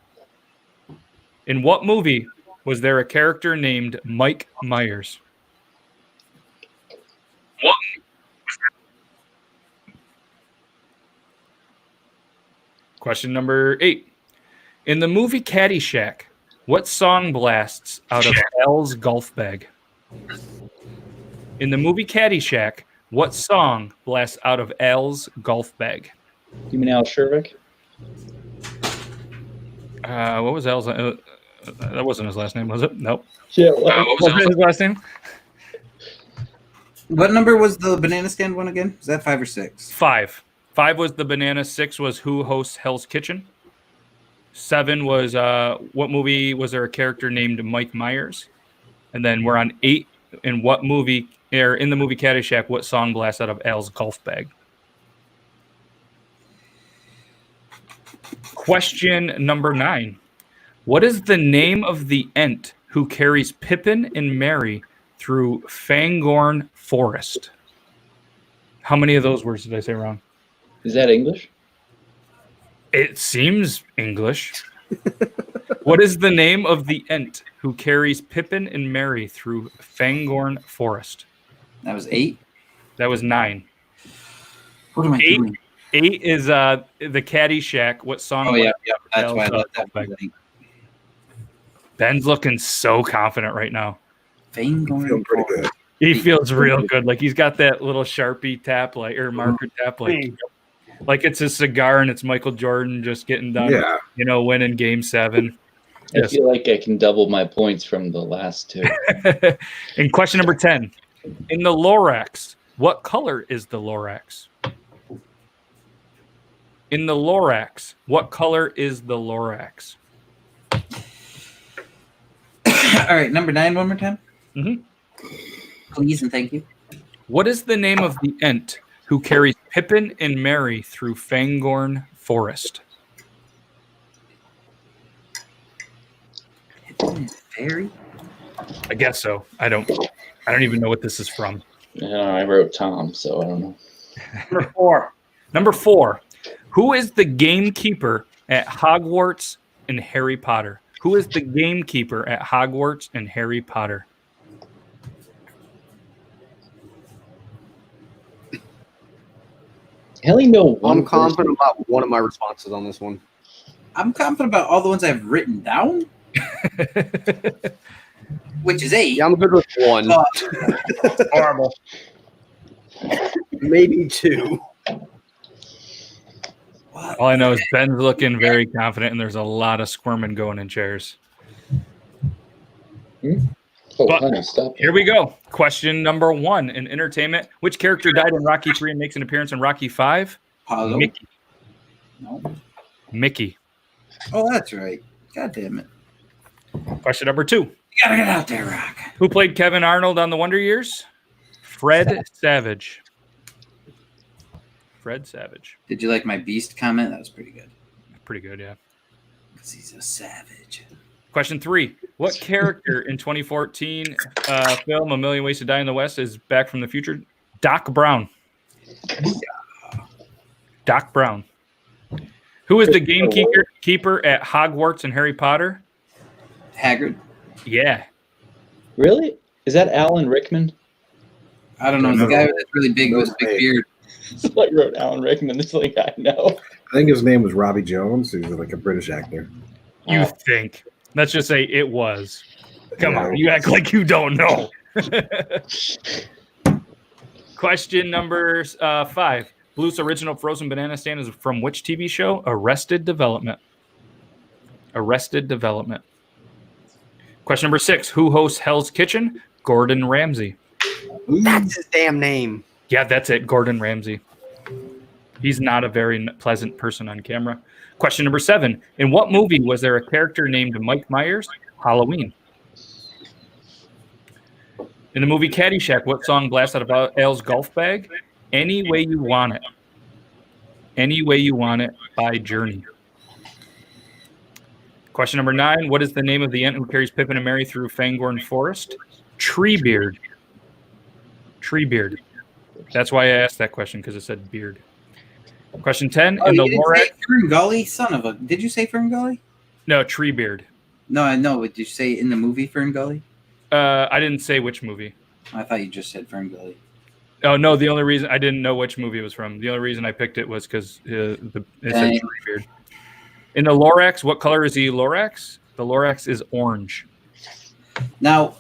S1: In what movie was there a character named Mike Myers? What? Question number 8. In the movie Caddyshack, what song blasts out of Al's golf bag? In the movie Caddyshack, what song blasts out of Al's golf bag?
S3: You mean Al Shervick?
S1: What was Al's? That wasn't his last name, was it? Nope.
S3: Yeah.
S1: What was his last name?
S2: What number was the banana stand one again? Was that 5 or 6?
S1: 5. 5 was the banana. 6 was Who Hosts Hell's Kitchen. 7 was what movie was there a character named Mike Myers? And then we're on 8. In what movie, or in the movie Caddyshack, what song blasts out of Al's golf bag? Question number 9. What is the name of the Ent who carries Pippin and Merry through Fangorn Forest? How many of those words did I say wrong?
S3: Is that English?
S1: It seems English. What is the name of the Ent who carries Pippin and Merry through Fangorn Forest?
S2: That was 8.
S1: That was 9.
S2: What am I
S1: 8.
S2: doing?
S1: 8 is the Caddyshack. What song?
S2: Oh, yeah. That's why I let that blank.
S1: Ben's looking so confident right now.
S2: Fangorn
S4: Feeling pretty good.
S1: He feels real good. Like he's got that little Sharpie tap, like or marker tap, like it's a cigar and it's Michael Jordan just getting done.
S4: Yeah.
S1: Winning Game 7.
S3: I feel like I can double my points from the last 2.
S1: And question number 10. In the Lorax, what color is the Lorax? In the Lorax, what color is the Lorax?
S2: All right, number 9 one more time.
S1: Mm-hmm.
S2: Please and thank you.
S1: What is the name of the Ent who carries Pippin and Merry through Fangorn Forest?
S2: Fairy?
S1: I guess so. I don't even know what this is from.
S3: I wrote Tom, so I don't know.
S5: Number 4.
S1: Number 4. Who is the gamekeeper at Hogwarts and Harry Potter? Who is the gamekeeper at Hogwarts and Harry Potter?
S3: I only know one.
S6: I'm confident about one of my responses on this one.
S2: I'm confident about all the ones I've written down, which is 8.
S6: Yeah, I'm good with 1.
S5: Horrible.
S6: Maybe 2.
S1: All I know is Ben's looking very confident, and there's a lot of squirming going in chairs.
S3: Oh,
S1: But-
S3: honey, stop.
S1: Here we go. Question number 1 in entertainment. Which character died in Rocky 3 and makes an appearance in Rocky 5?
S2: Apollo?
S1: Mickey.
S2: No.
S1: Mickey.
S2: Oh, that's right. God damn it.
S1: Question number 2.
S2: You gotta get out there, Rock.
S1: Who played Kevin Arnold on The Wonder Years? Fred Savage. Fred Savage.
S2: Did you like my beast comment? That was pretty good.
S1: Pretty good, yeah.
S2: Because he's a savage.
S1: Question 3. What character in 2014 film A Million Ways to Die in the West is back from the future? Doc Brown. Doc Brown. Who is the gamekeeper at Hogwarts and Harry Potter?
S2: Hagrid?
S1: Yeah.
S3: Really? Is that Alan Rickman?
S2: I don't know. The guy that's really big with a big beard.
S3: I wrote Alan Rickman. This like I know.
S4: I think his name was Robbie Jones. He was like a British actor.
S1: You think. Let's just say it was. Come on. You act like you don't know. Question number 5. Bluth's original frozen banana stand is from which TV show? Arrested Development. Arrested Development. Question number 6. Who hosts Hell's Kitchen? Gordon Ramsay.
S6: That's his damn name.
S1: Yeah, that's it. Gordon Ramsay. He's not a very pleasant person on camera. Question number 7. In what movie was there a character named Mike Myers? Halloween. In the movie Caddyshack, what song blasts out of Al's golf bag? Any Way You Want It. Any Way You Want It by Journey. Question number 9. What is the name of the Ent who carries Pippin and Merry through Fangorn Forest? Treebeard. Treebeard. That's why I asked that question, because it said beard. Question 10.
S2: Oh,
S1: in the
S2: you didn't
S1: Lorax.
S2: say Fern Gully? Son of a... Did you say Fern Gully?
S1: No, Treebeard.
S2: No, I know. Did you say in the movie Fern Gully?
S1: I didn't say which movie.
S2: I thought you just said Fern Gully.
S1: Oh, no, the only reason I didn't know which movie it was from. The only reason I picked it was because it said Treebeard. In the Lorax, what color is the Lorax? The Lorax is orange.
S2: Now,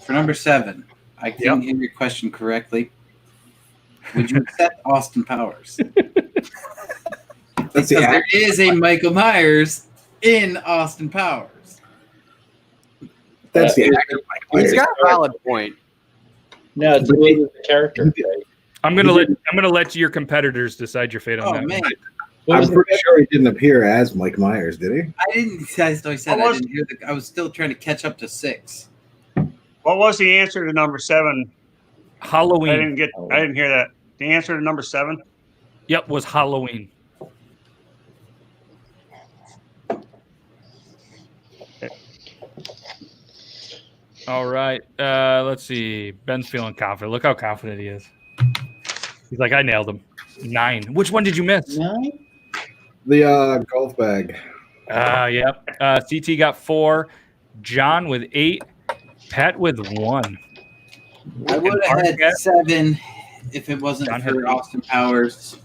S2: for number 7, I didn't hear your question correctly. Would you accept Austin Powers? Because there is a Michael Myers in Austin Powers.
S4: That's the actor.
S6: He's got a valid point.
S3: No, it's the character.
S1: I'm gonna let your competitors decide your fate on
S2: Oh
S1: that.
S2: man,
S4: I'm pretty sure he didn't appear as Mike Myers, did he?
S2: I didn't. As I said, I didn't hear I was still trying to catch up to 6.
S5: What was the answer to number 7?
S1: Halloween.
S5: I didn't hear that. The answer to number 7?
S1: Yep, was Halloween. All right. Let's see. Ben's feeling confident. Look how confident he is. He's like, I nailed him. 9. Which one did you miss?
S3: 9?
S4: The golf bag.
S1: Yep. CT got 4. John with 8. Pat with 1.
S2: I would have had 7 if it wasn't
S1: John had
S2: for
S1: 8.
S2: Austin Powers.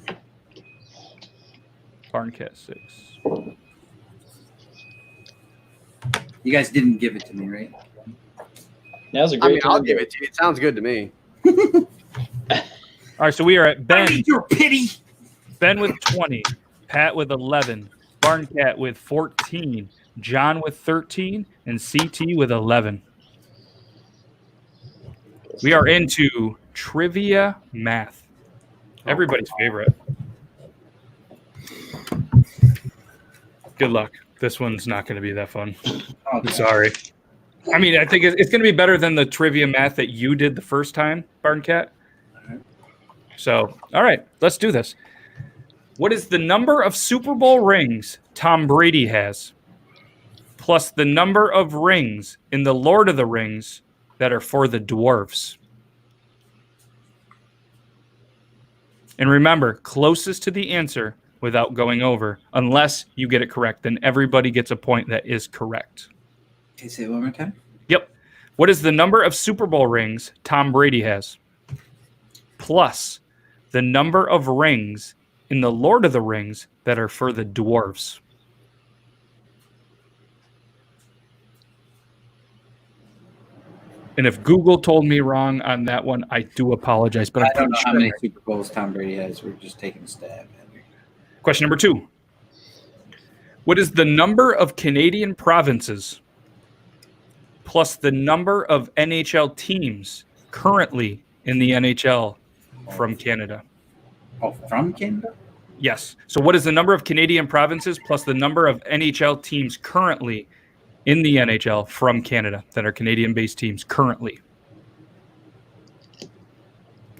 S1: Barncat 6.
S2: You guys didn't give it to me, right?
S3: Now's a
S6: I
S3: great
S6: mean,
S3: time.
S6: I'll give it to you. It sounds good to me.
S1: All right, so we are at
S2: I
S1: Ben.
S2: need your pity.
S1: Ben with 20. Pat with 11. Barncat with 14. John with 13. And CT with 11. We are into trivia math. Everybody's favorite. Good luck. This one's not going to be that fun. I'm sorry. I mean, I think it's going to be better than the trivia math that you did the first time, Barncat. So, all right, let's do this. What is the number of Super Bowl rings Tom Brady has, plus the number of rings in the Lord of the Rings that are for the dwarves? And remember, closest to the answer without going over. Unless you get it correct, then everybody gets a point that is correct.
S2: Can you say it one more time?
S1: Yep. What is the number of Super Bowl rings Tom Brady has, plus the number of rings in the Lord of the Rings that are for the dwarves? And if Google told me wrong on that one, I do apologize. But
S2: I
S1: I'm
S2: don't
S1: pretty
S2: know
S1: sure
S2: how many
S1: I'm right.
S2: Super Bowls Tom Brady has. We're just taking a stab at it.
S1: Question number 2. What is the number of Canadian provinces plus the number of NHL teams currently in the NHL from Canada?
S2: Oh, from Canada?
S1: Yes. So what is the number of Canadian provinces plus the number of NHL teams currently in the NHL from Canada that are Canadian-based teams currently?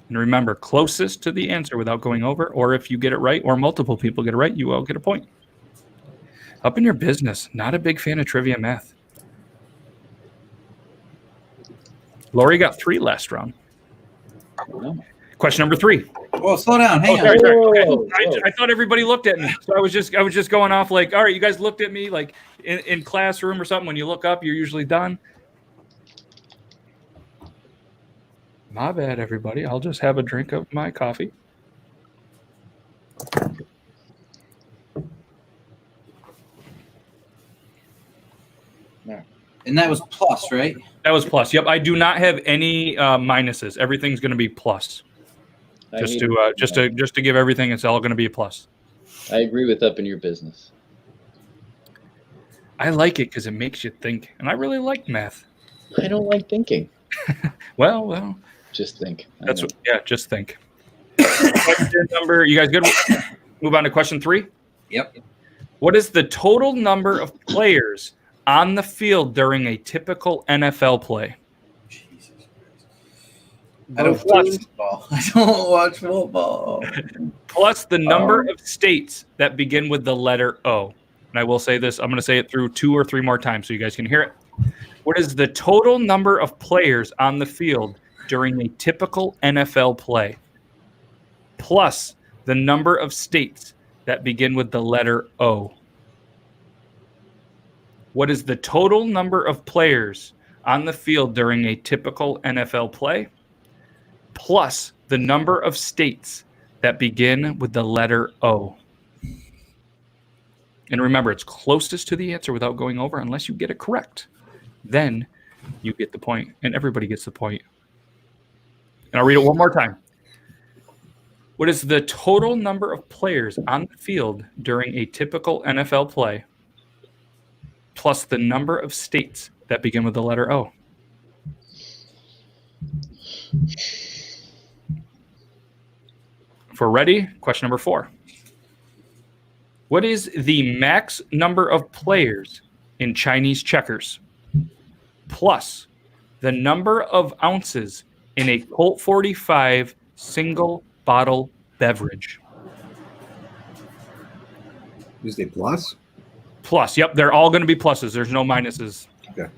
S1: And remember, closest to the answer without going over, or if you get it right or multiple people get it right, you will get a point. Up in your business. Not a big fan of trivia math. Lori got 3 last round. Question number 3.
S2: Well, slow down. Hang on.
S1: Sorry. Okay.
S3: Whoa.
S1: I thought everybody looked at me, so I was just going off like, all right, you guys looked at me like in classroom or something. When you look up, you're usually done. My bad, everybody. I'll just have a drink of my coffee.
S2: And that was plus, right?
S1: That was plus. Yep, I do not have any minuses. Everything's going to be plus. Just to give everything, it's all going to be a plus.
S3: I agree with up in your business.
S1: I like it because it makes you think, and I really like math.
S3: I don't like thinking.
S1: Well,
S3: Just think.
S1: that's what. Yeah, just think. Question number. You guys good? Move on to question 3.
S2: Yep.
S1: What is the total number of players on the field during a typical NFL play?
S2: Jesus Christ. I don't watch football. I don't watch football.
S1: Plus the number of states that begin with the letter O. And I will say this. I'm going to say it through 2 or 3 more times so you guys can hear it. What is the total number of players on the field during a typical NFL play? Plus the number of states that begin with the letter O. What is the total number of players on the field during a typical NFL play, plus the number of states that begin with the letter O? And remember, it's closest to the answer without going over unless you get it correct. Then you get the point, and everybody gets the point. And I'll read it one more time. What is the total number of players on the field during a typical NFL play, plus the number of states that begin with the letter O? If we're ready, question number 4. What is the max number of players in Chinese checkers, plus the number of ounces in a Colt 45 single bottle beverage?
S4: Is it plus?
S1: Plus, yep, they're all going to be pluses. There's no minuses.
S4: Okay.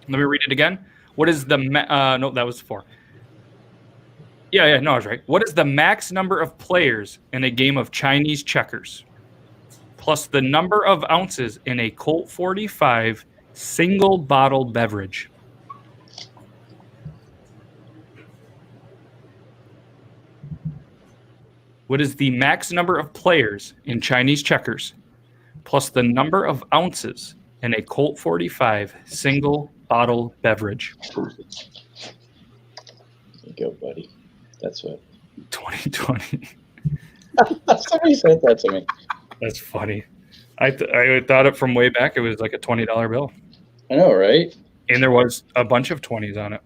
S1: Let me read it again. What is the no, that was 4. Yeah, no, I was right. What is the max number of players in a game of Chinese checkers, plus the number of ounces in a Colt 45 single bottle beverage? What is the max number of players in Chinese checkers, plus the number of ounces in a Colt 45 single bottle beverage?
S3: There you go, buddy. That's what.
S1: 2020.
S3: Somebody sent that to me.
S1: That's funny. I thought it from way back. It was like a $20 bill,
S3: I know, right?
S1: and there was a bunch of 20s on it.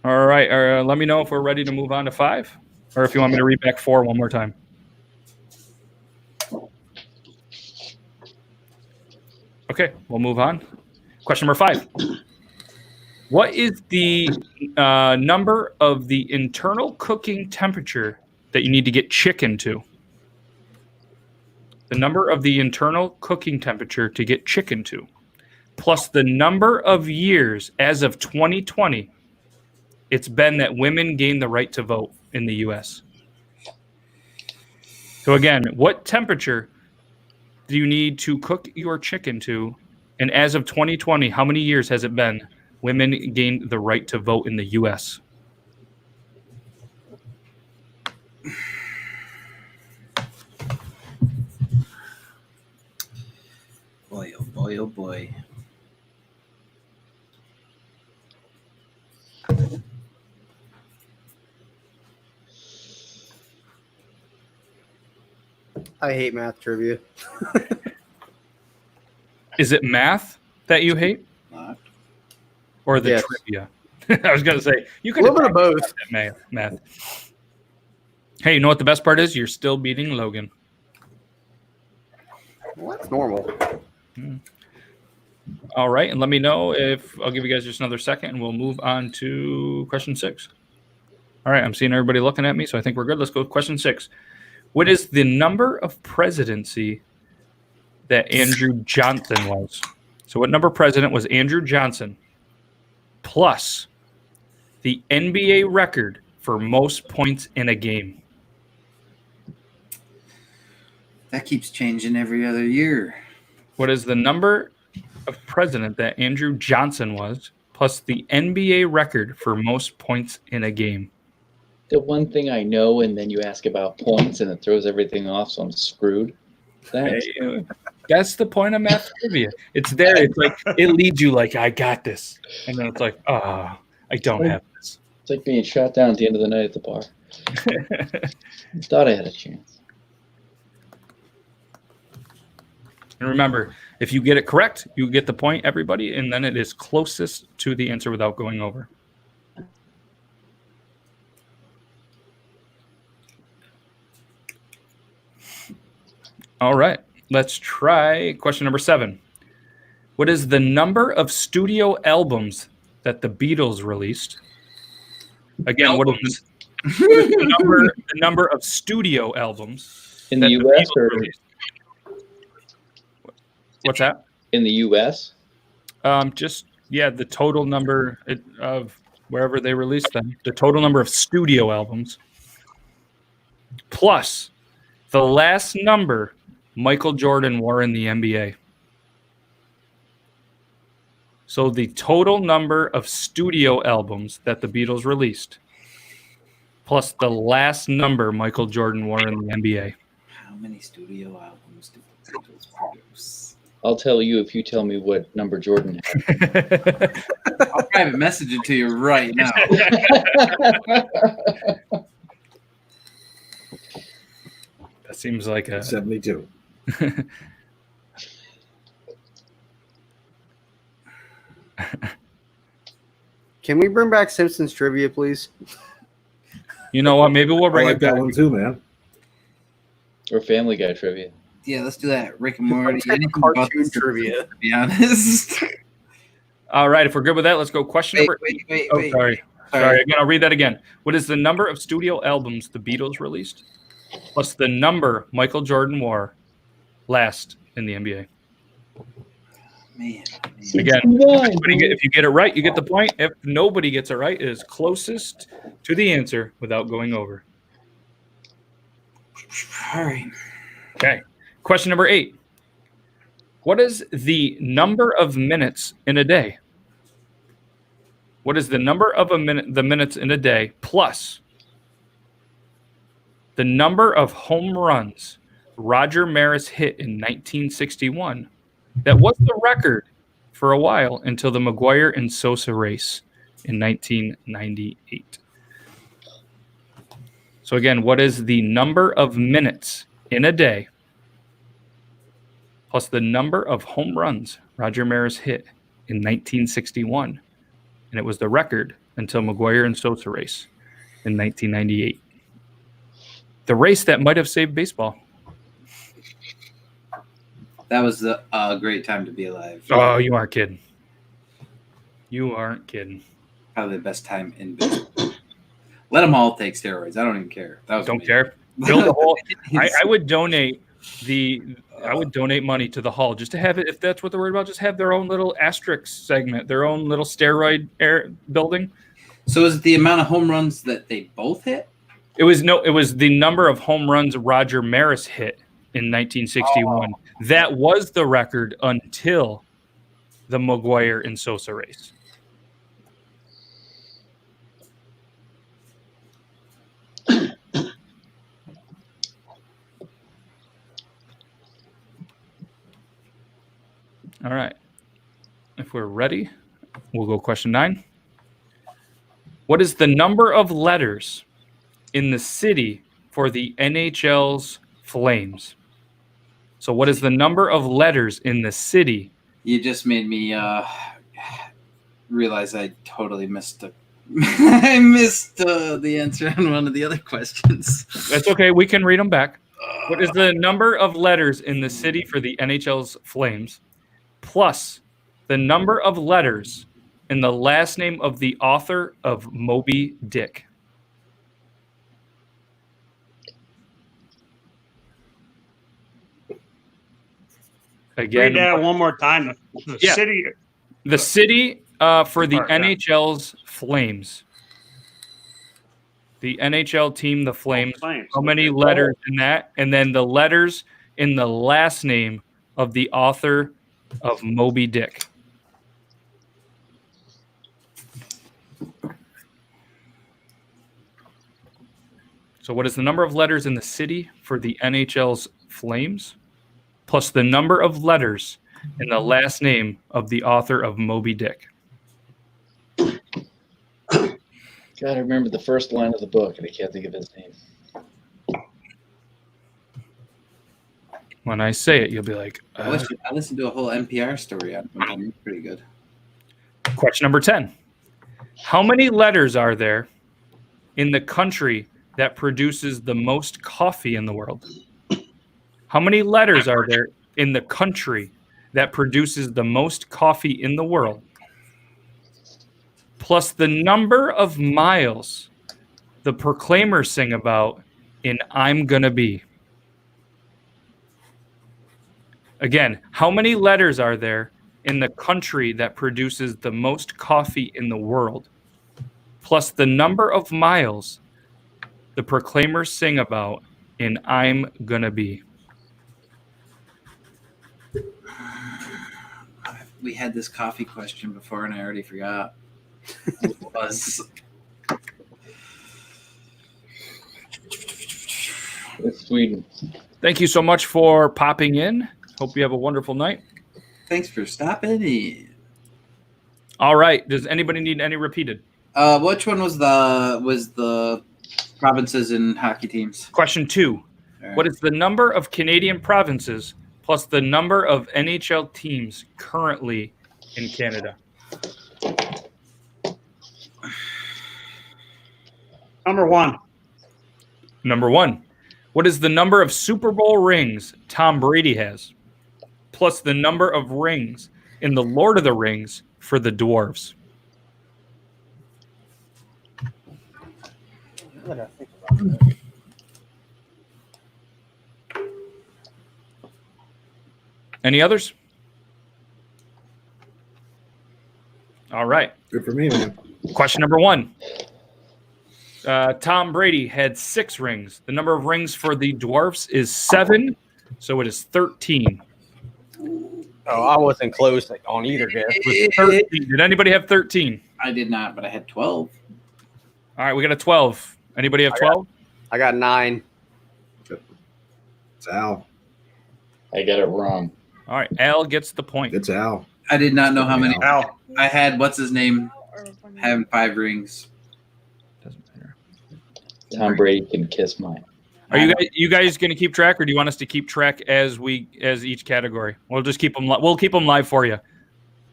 S1: All right. Let me know if we're ready to move on to 5, or if you want me to read back 4 one more time. Okay, we'll move on. Question number 5. What is the number of the internal cooking temperature that you need to get chicken to? The number of the internal cooking temperature to get chicken to, plus the number of years as of 2020 it's been that women gained the right to vote in the U.S. So again, what temperature do you need to cook your chicken to? And as of 2020, how many years has it been women gained the right to vote in the U.S.?
S2: Boy, oh boy, oh boy.
S6: I hate math trivia.
S1: Is it math that you hate,
S2: Not.
S1: or the
S6: Yes.
S1: trivia? I was going to say, you
S6: A
S1: could
S6: little bit of both.
S1: math. Hey, you know what the best part is? You're still beating Logan.
S6: Well, that's normal.
S1: All right, and let me know if I'll give you guys just another second, and we'll move on to question 6. All right, I'm seeing everybody looking at me, so I think we're good. Let's go with question 6. What is the number of presidency that Andrew Johnson was? So what number president was Andrew Johnson, plus the NBA record for most points in a game?
S2: That keeps changing every other year.
S1: What is the number of president that Andrew Johnson was, plus the NBA record for most points in a game?
S3: The one thing I know, and then you ask about points, and it throws everything off, so I'm screwed. Thanks.
S1: Hey, that's the point of math trivia. It's there. It's like it leads you like, I got this. And then it's like, I don't have this.
S3: It's like being shot down at the end of the night at the bar. Thought I had a chance.
S1: And remember, if you get it correct, you get the point, everybody, and then it is closest to the answer without going over. All right, let's try question number 7. What is the number of studio albums that the Beatles released? Again, what is the number of studio albums
S3: In
S1: that
S3: the U.S.
S1: Beatles
S3: or
S1: released? What's that?
S3: in the U.S.?
S1: The total number of wherever they released them. The total number of studio albums. plus the last number Michael Jordan wore in the NBA. So the total number of studio albums that the Beatles released, plus the last number Michael Jordan wore in the NBA.
S2: How many studio albums do the Beatles produce?
S3: I'll tell you if you tell me what number Jordan had.
S2: I'll private message it to you right now.
S1: That seems like a
S4: 72.
S6: Can we bring back Simpsons trivia, please?
S1: You know what? Maybe we'll
S4: I
S1: bring
S4: like
S1: it
S4: that
S1: back.
S4: one too, man.
S3: Or Family Guy trivia.
S2: Yeah, let's do that. Rick and Morty.
S6: Let's take
S2: Anything about
S6: cartoon
S2: the
S6: trivia.
S2: Simpsons, to be honest.
S1: All right, if we're good with that, let's go. Question number.
S2: Wait.
S1: Oh, sorry. Again, I'll read that again. What is the number of studio albums the Beatles released, plus the number Michael Jordan wore last in the NBA?
S2: Man.
S1: Again, if you get it right, you get the point. If nobody gets it right, it is closest to the answer without going over.
S2: All right.
S1: Okay. Question number 8. What is the number of minutes in a day? What is the number of the minutes in a day plus the number of home runs Roger Maris hit in 1961? That was the record for a while until the McGuire and Sosa race in 1998. So again, what is the number of minutes in a day plus the number of home runs Roger Maris hit in 1961? And it was the record until McGuire and Sosa race in 1998. The race that might have saved baseball.
S2: That was a great time to be alive.
S1: Oh, you aren't kidding. You aren't kidding.
S2: Probably the best time in baseball. Let them all take steroids. I don't even care. That was
S1: Don't
S2: me.
S1: care. Build a hole. I would donate money to the Hall just to have it. If that's what they're worried about, just have their own little asterisk segment, their own little steroid building.
S2: So is it the amount of home runs that they both hit?
S1: It was the number of home runs Roger Maris hit in 1961. That was the record until the McGuire and Sosa race. All right. If we're ready, we'll go question 9. What is the number of letters in the city for the NHL's Flames? So what is the number of letters in the city?
S2: You just made me realize I totally missed I missed the answer on one of the other questions.
S1: That's okay. We can read them back. What is the number of letters in the city for the NHL's Flames plus the number of letters in the last name of the author of Moby Dick? Again,
S5: Read that one more time.
S1: Yeah. The city for the
S5: Alright, yeah.
S1: NHL's Flames. The NHL team, the Flames.
S5: Flames.
S1: How many letters in that? And then the letters in the last name of the author of Moby Dick. So what is the number of letters in the city for the NHL's Flames plus the number of letters in the last name of the author of Moby Dick?
S3: Gotta remember the first line of the book, and I can't think of his name.
S1: When I say it, you'll be like,
S2: I listened to a whole NPR story on it. It's pretty good.
S1: Question number 10. How many letters are there in the country that produces the most coffee in the world? How many letters are there in the country that produces the most coffee in the world? Plus the number of miles the Proclaimers sing about in I'm Gonna Be. Again, how many letters are there in the country that produces the most coffee in the world? Plus the number of miles the Proclaimers sing about in I'm Gonna Be?
S2: We had this coffee question before, and I already forgot what it was.
S3: It's Sweden.
S1: Thank you so much for popping in. Hope you have a wonderful night.
S2: Thanks for stopping in.
S1: All right. Does anybody need any repeated?
S2: Which one was the provinces and hockey teams?
S1: Question 2.
S2: All right.
S1: What is the number of Canadian provinces plus the number of NHL teams currently in Canada?
S5: Number 1.
S1: Number 1. What is the number of Super Bowl rings Tom Brady has plus the number of rings in the Lord of the Rings for the dwarves? Any others? All right.
S4: Good for me, man.
S1: Question number 1. Tom Brady had 6 rings. The number of rings for the dwarfs is 7, so it is 13.
S6: Oh, I wasn't close on either guess.
S1: It was 13. Did anybody have 13?
S2: I did not, but I had 12.
S1: All right, we got a 12. Anybody have 12?
S6: I got 9.
S4: It's Al.
S3: I got it wrong.
S1: All right, Al gets the point.
S4: It's Al.
S2: I did not know how many.
S5: Al.
S2: I had what's his name
S7: Or when you-
S2: having 5 rings.
S1: Doesn't matter.
S3: Tom Brady can kiss mine.
S1: Are you guys going to keep track, or do you want us to keep track as each category? We'll just keep them. We'll keep them live for you.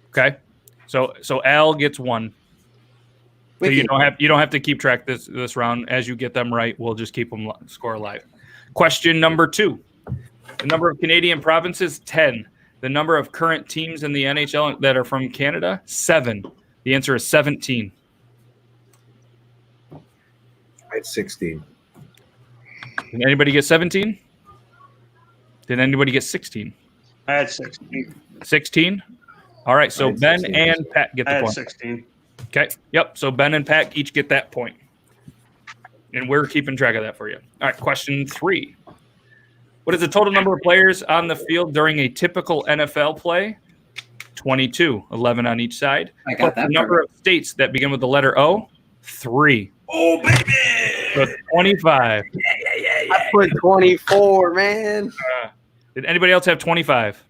S1: Okay. So Al gets 1. So you don't have to keep track this round. As you get them right, we'll just keep them score live. Question number 2. The number of Canadian provinces, 10. The number of current teams in the NHL that are from Canada, 7. The answer is 17.
S4: I had 16.
S1: Did anybody get 17? Did anybody get 16?
S5: I had 16.
S1: 16? All right, so
S4: I had
S1: Ben
S4: 16.
S1: and Pat get
S5: I
S1: the
S5: had
S1: point.
S5: 16.
S1: Okay. Yep. So Ben and Pat each get that point. And we're keeping track of that for you. All right. Question 3. What is the total number of players on the field during a typical NFL play? 22, 11 on each side.
S2: I got
S1: Plus
S2: that
S1: the number of states that begin with the letter O, 3.
S2: Oh, baby!
S1: So 25.
S6: I put 24, man.
S1: Did anybody else have 25?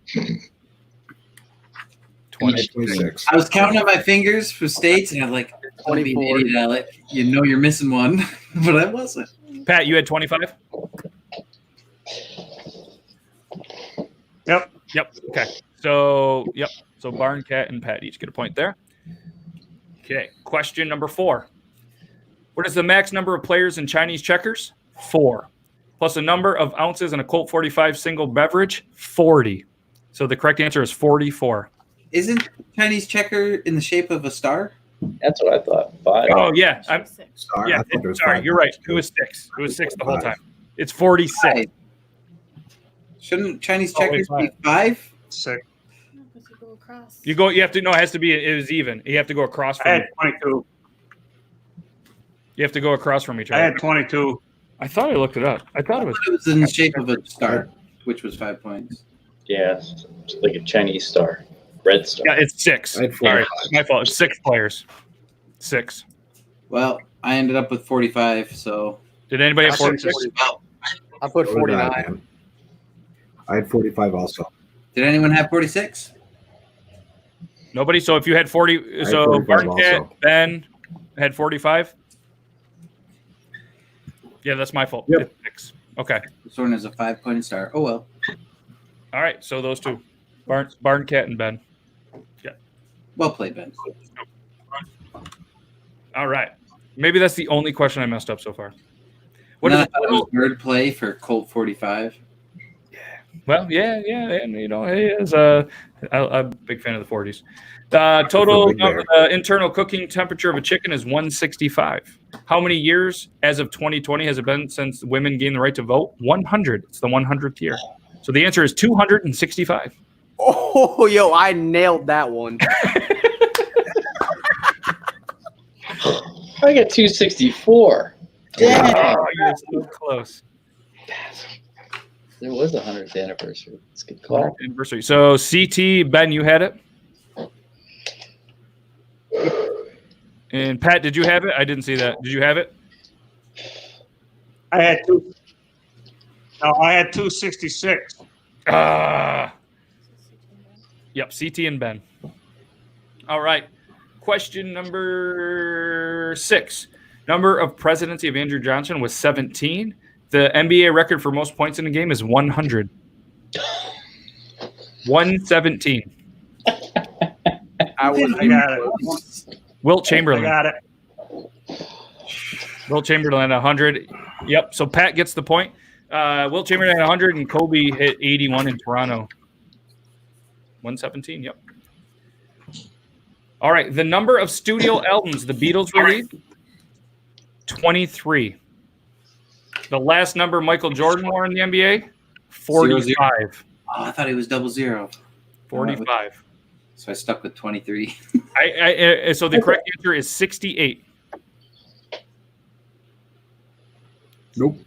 S4: 26.
S2: I was counting on my fingers for states, and I'm like, don't be an
S6: 24.
S2: idiot, Alec. You know you're missing one, but I wasn't.
S1: Pat, you had 25?
S5: Yep.
S1: Yep. Okay. So, yep. So Barn, Cat, and Pat each get a point there. Okay. Question number 4. What is the max number of players in Chinese checkers? 4. Plus a number of ounces in a Colt 45 single beverage? 40. So the correct answer is 44.
S2: Isn't Chinese checker in the shape of a star?
S3: That's what I thought. 5.
S1: Oh, yeah. I'm,
S7: Six.
S4: Sorry,
S1: yeah.
S4: I thought there was
S1: Sorry,
S4: 5.
S1: you're right. It was 6. It was 6 the whole time. It's 46.
S2: Five. Shouldn't Chinese
S1: Oh, wait,
S2: checkers be 5?
S5: 6.
S7: No, 'cause you go across.
S1: You have to, no, it has to be, it was even. You have to go across
S5: I
S1: from,
S5: had 22.
S1: you have to go across from each
S5: I
S1: other.
S5: had 22.
S1: I thought I looked it up. I thought it was,
S2: It was in the shape of a star, which was 5 points.
S3: Yeah, it's like a Chinese star. Red star.
S1: yeah, it's 6.
S4: I had 4.
S1: All right, my fault. It's 6 players. 6.
S2: Well, I ended up with 45, so
S1: Did anybody have
S5: I said
S1: 46?
S6: I put 49.
S4: Man. I had 45 also.
S2: did anyone have 46?
S1: Nobody. So if you had 40,
S4: had
S1: so
S4: 45
S1: Barncat,
S4: also.
S1: Ben had 45. Yeah, that's my fault.
S4: Yep.
S1: It's 6. Okay.
S2: This one is a 5-point star. Oh, well.
S1: All right. So those two, Barncat and Ben.
S2: Well played, Ben.
S1: All right. Maybe that's the only question I messed up so far. What
S2: None
S1: is
S2: of that was bird play for Colt 45.
S1: Well, yeah, and he is I'm a big fan of the 40s. Total
S4: Big Bear.
S1: internal cooking temperature of a chicken is 165. How many years, as of 2020, has it been since women gained the right to vote? 100. It's the 100th year. So the answer is 265.
S6: Oh, yo, I nailed that one.
S3: I got 264. Damn.
S1: Oh, you're so close.
S3: There was a 100th anniversary. It's a good call.
S1: Anniversary. So CT, Ben, you had it? And Pat, did you have it? I didn't see that. Did you have it?
S5: I had two. No, I had 266.
S1: Yep, CT and Ben. All right. Question number 6. Number of presidency of Andrew Johnson was 17. The NBA record for most points in a game is 100. 117.
S6: I
S5: got it.
S1: Wilt
S5: I
S1: Chamberlain.
S5: got it.
S1: Wilt Chamberlain 100. Yep. So Pat gets the point. Wilt Chamberlain 100 and Kobe hit 81 in Toronto. 117. Yep. All right. The number of studio albums the Beatles released 23. The last number Michael Jordan wore in the NBA 45.
S2: Oh, I thought he was 00.
S1: 45.
S2: So I stuck with 23.
S1: So the correct answer is 68.
S4: Nope.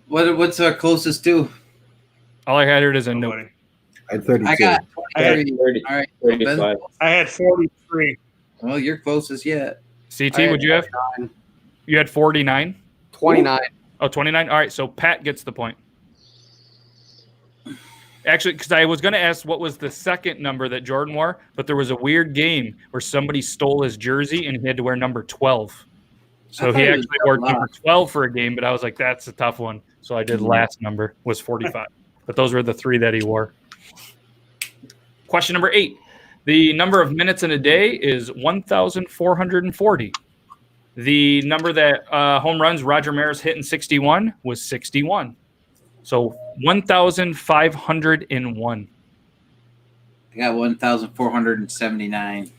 S2: What's our closest to?
S1: All I had it is a note.
S5: Nobody.
S4: I had 32.
S2: I got
S5: I had
S2: 23. All right.
S3: 35.
S5: I had 43.
S2: Well, you're closest yet.
S1: CT, would you have? You had 49?
S6: 29.
S1: Oh, 29? All right, so Pat gets the point. Actually, because I was going to ask what was the second number that Jordan wore, but there was a weird game where somebody stole his jersey and he had to wear number 12. So he actually wore number 12 for a game, but I was like, that's a tough one. So I did last number was 45. But those were the 3 that he wore. Question number 8. The number of minutes in a day is 1,440. The number that home runs Roger Maris hit in 61 was 61. So 1,501.
S2: I got 1,479.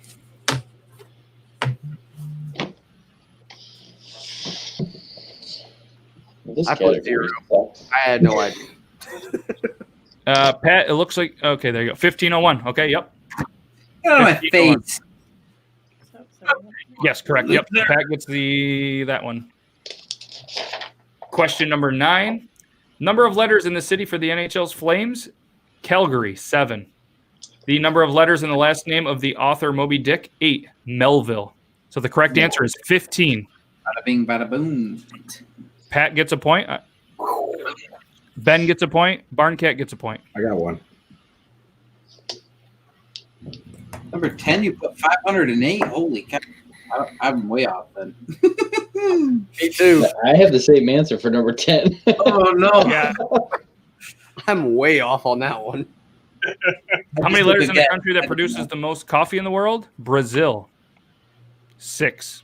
S3: This
S6: I put
S3: category
S6: 0.
S3: sucks.
S6: I had no idea.
S1: Pat, it looks like, okay, there you go. 1501. Okay, yep.
S2: Get out of my
S1: 1501.
S2: face.
S1: Yes, correct. Yep. Pat gets that one. Question number 9. Number of letters in the city for the NHL's Flames, Calgary, 7. The number of letters in the last name of the author Moby Dick, 8, Melville. So the correct answer is 15.
S2: Bada bing, bada boom.
S1: Pat gets a point. Ben gets a point. Barncat gets a point.
S4: I got one.
S2: Number 10, you put 508. Holy cow. I'm way off then.
S6: Me too.
S3: I have the same answer for number 10.
S2: Oh, no.
S5: Yeah.
S6: I'm way off on that one.
S1: How many letters in the country that produces the most coffee in the world? Brazil. 6.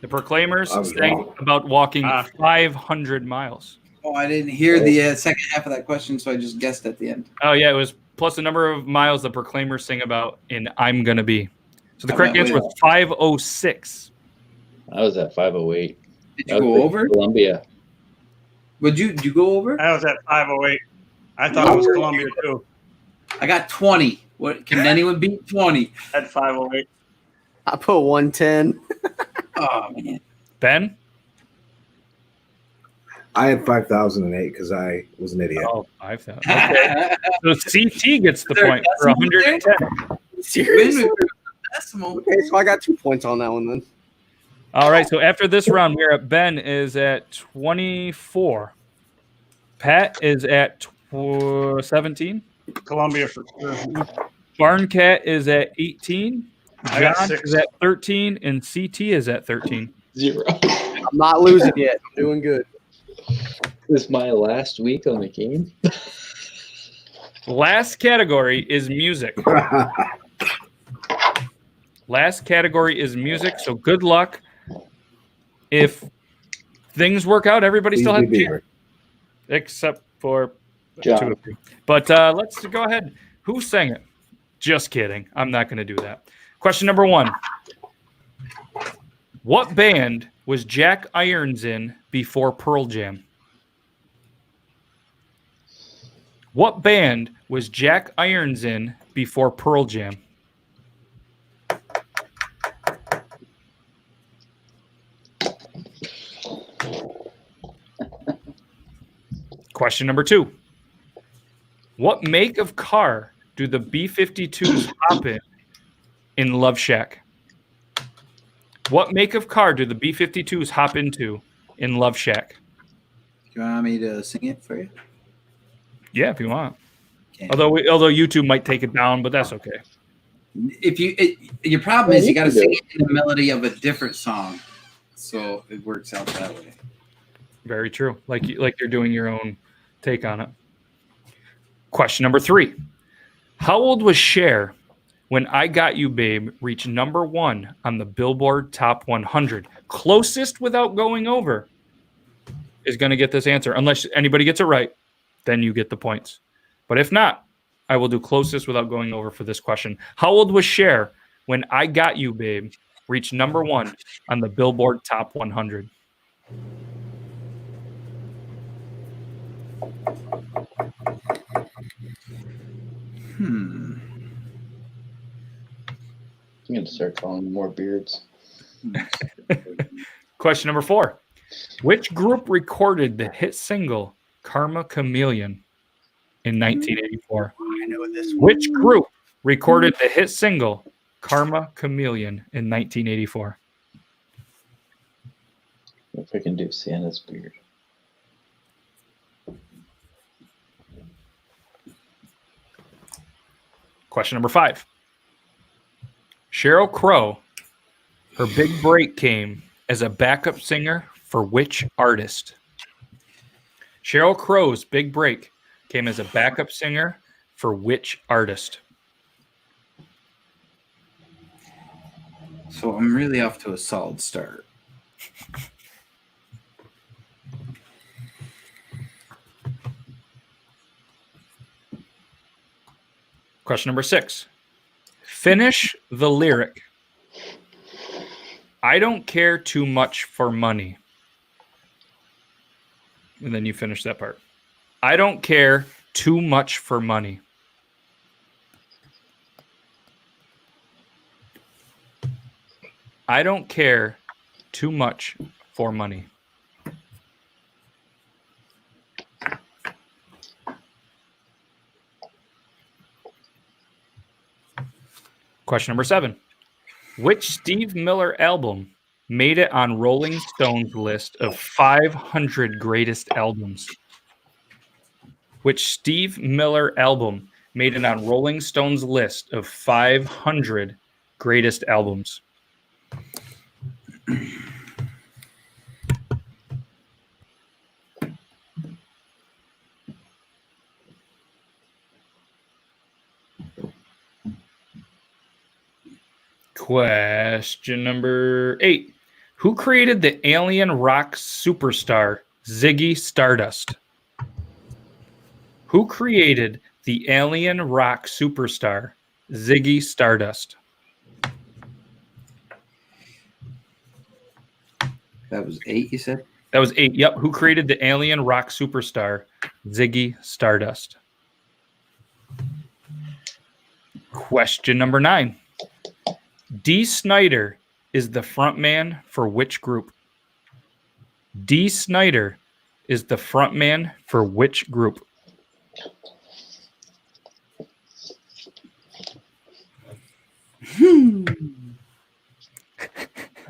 S1: The Proclaimers
S4: I was
S1: sang
S4: wrong.
S1: about walking
S5: Ah.
S1: 500 miles.
S2: Oh, I didn't hear the second half of that question, so I just guessed at the end.
S1: Oh, yeah, it was plus the number of miles the Proclaimers sing about in I'm Gonna Be. So the
S2: I
S1: correct
S2: went
S1: answer
S2: way
S1: was 506.
S3: I was at 508.
S2: Did
S3: That
S2: you
S3: was
S2: go
S3: for
S2: over?
S3: Columbia.
S2: Did you go over?
S5: I was at 508. I thought it was Columbia too.
S2: I got 20. What can anyone beat 20?
S5: At 508.
S6: I put 110.
S2: Oh man.
S1: Ben?
S4: I had 5,00008 because I was an idiot.
S1: Oh, 5,000. Okay. So CT gets the
S2: There
S1: point for
S2: decimal there?
S1: 110.
S6: Seriously?
S2: Decimal.
S6: Okay, so I got 2 points on that one then.
S1: All right, so after this round, we're at Ben is at 24. Pat is at 17.
S5: Columbia for sure.
S1: Barncat is at 18.
S5: I got
S1: John
S5: 6.
S1: is at 13. And CT is at 13.
S3: 0.
S6: I'm not losing yet. I'm doing good.
S3: This is my last week on the game.
S1: Last category is music. Last category is music, so good luck. If things work out, everybody still has a chance, except for
S3: John.
S1: 2 of you. But let's go ahead. Who sang it? Just kidding. I'm not going to do that. Question number 1. What band was Jack Irons in before Pearl Jam? What band was Jack Irons in before Pearl Jam? Question number 2. What make of car do the B-52s hop in Love Shack? What make of car do the B-52s hop into in Love Shack?
S2: Do you want me to sing it for you?
S1: Yeah, if you want.
S2: Okay.
S1: Although you two might take it down, but that's okay.
S2: Your problem
S3: Yeah,
S2: is you
S3: you
S2: got to
S3: can do
S2: sing
S3: it.
S2: it in the melody of a different song, so it works out that way.
S1: Very true. Like you're doing your own take on it. Question number 3. How old was Cher when I Got You Babe reached number 1 on the Billboard Top 100? Closest without going over is going to get this answer. Unless anybody gets it right, then you get the points. But if not, I will do closest without going over for this question. How old was Cher when I Got You Babe reached number 1 on the Billboard Top 100?
S3: I'm going to start calling more beards.
S1: Question number 4. Which group recorded the hit single Karma Chameleon in 1984?
S6: I know this one.
S1: Which group recorded the hit single Karma Chameleon in 1984?
S3: If I can do Santa's beard.
S1: Question number 5. Sheryl Crow, her big break came as a backup singer for which artist? Sheryl Crow's big break came as a backup singer for which artist?
S2: So I'm really off to a solid start.
S1: Question number 6. Finish the lyric. I don't care too much for money. And then you finish that part. I don't care too much for money. I don't care too much for money. Question number 7. Which Steve Miller album made it on Rolling Stone's list of 500 greatest albums? Which Steve Miller album made it on Rolling Stone's list of 500 greatest albums? Question number 8. Who created the alien rock superstar Ziggy Stardust? Who created the alien rock superstar Ziggy Stardust?
S2: That was 8, you said?
S1: That was 8. Yep. Who created the alien rock superstar Ziggy Stardust? Question number 9. Dee Snider is the frontman for which group? Dee Snider is the frontman for which group?
S2: I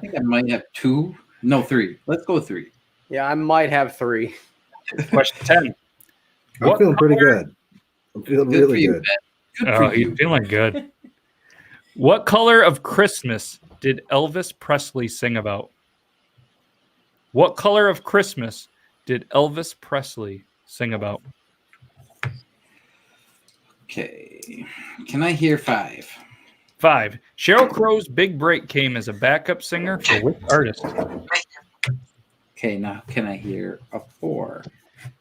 S2: think I might have 2. No, 3. Let's go 3.
S6: Yeah, I might have 3.
S1: Question 10.
S4: I'm feeling pretty good. I'm feeling
S2: Good for
S4: really
S2: you,
S4: good.
S2: Ben. Good
S1: Oh,
S2: for you.
S1: he's feeling good. What color of Christmas did Elvis Presley sing about? What color of Christmas did Elvis Presley sing about?
S2: Okay. Can I hear 5?
S1: 5. Sheryl Crow's big break came as a backup singer for which artist?
S2: Okay, now can I hear a 4?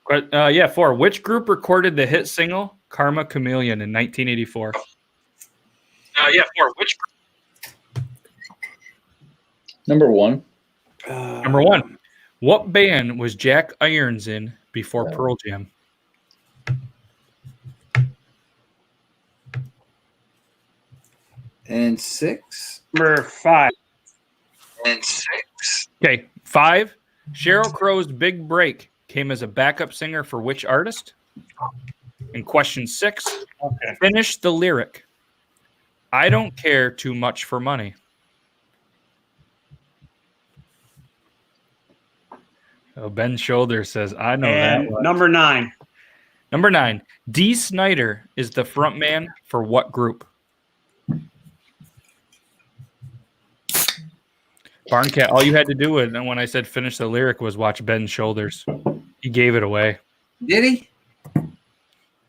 S1: 4. Which group recorded the hit single Karma Chameleon in 1984? 4. Which group?
S3: Number 1.
S1: Number 1. What band was Jack Irons in before Pearl Jam?
S2: And 6?
S5: Number 5.
S2: And 6.
S1: Okay, 5. Sheryl Crow's big break came as a backup singer for which artist? And question 6,
S5: Okay.
S1: finish the lyric. I don't care too much for money. Oh, Ben Shoulder says, I know
S5: And
S1: that one.
S5: number 9.
S1: Number 9, Dee Snider is the front man for what group? Barncat, all you had to do when I said finish the lyric was watch Ben's shoulders. He gave it away.
S2: Did he?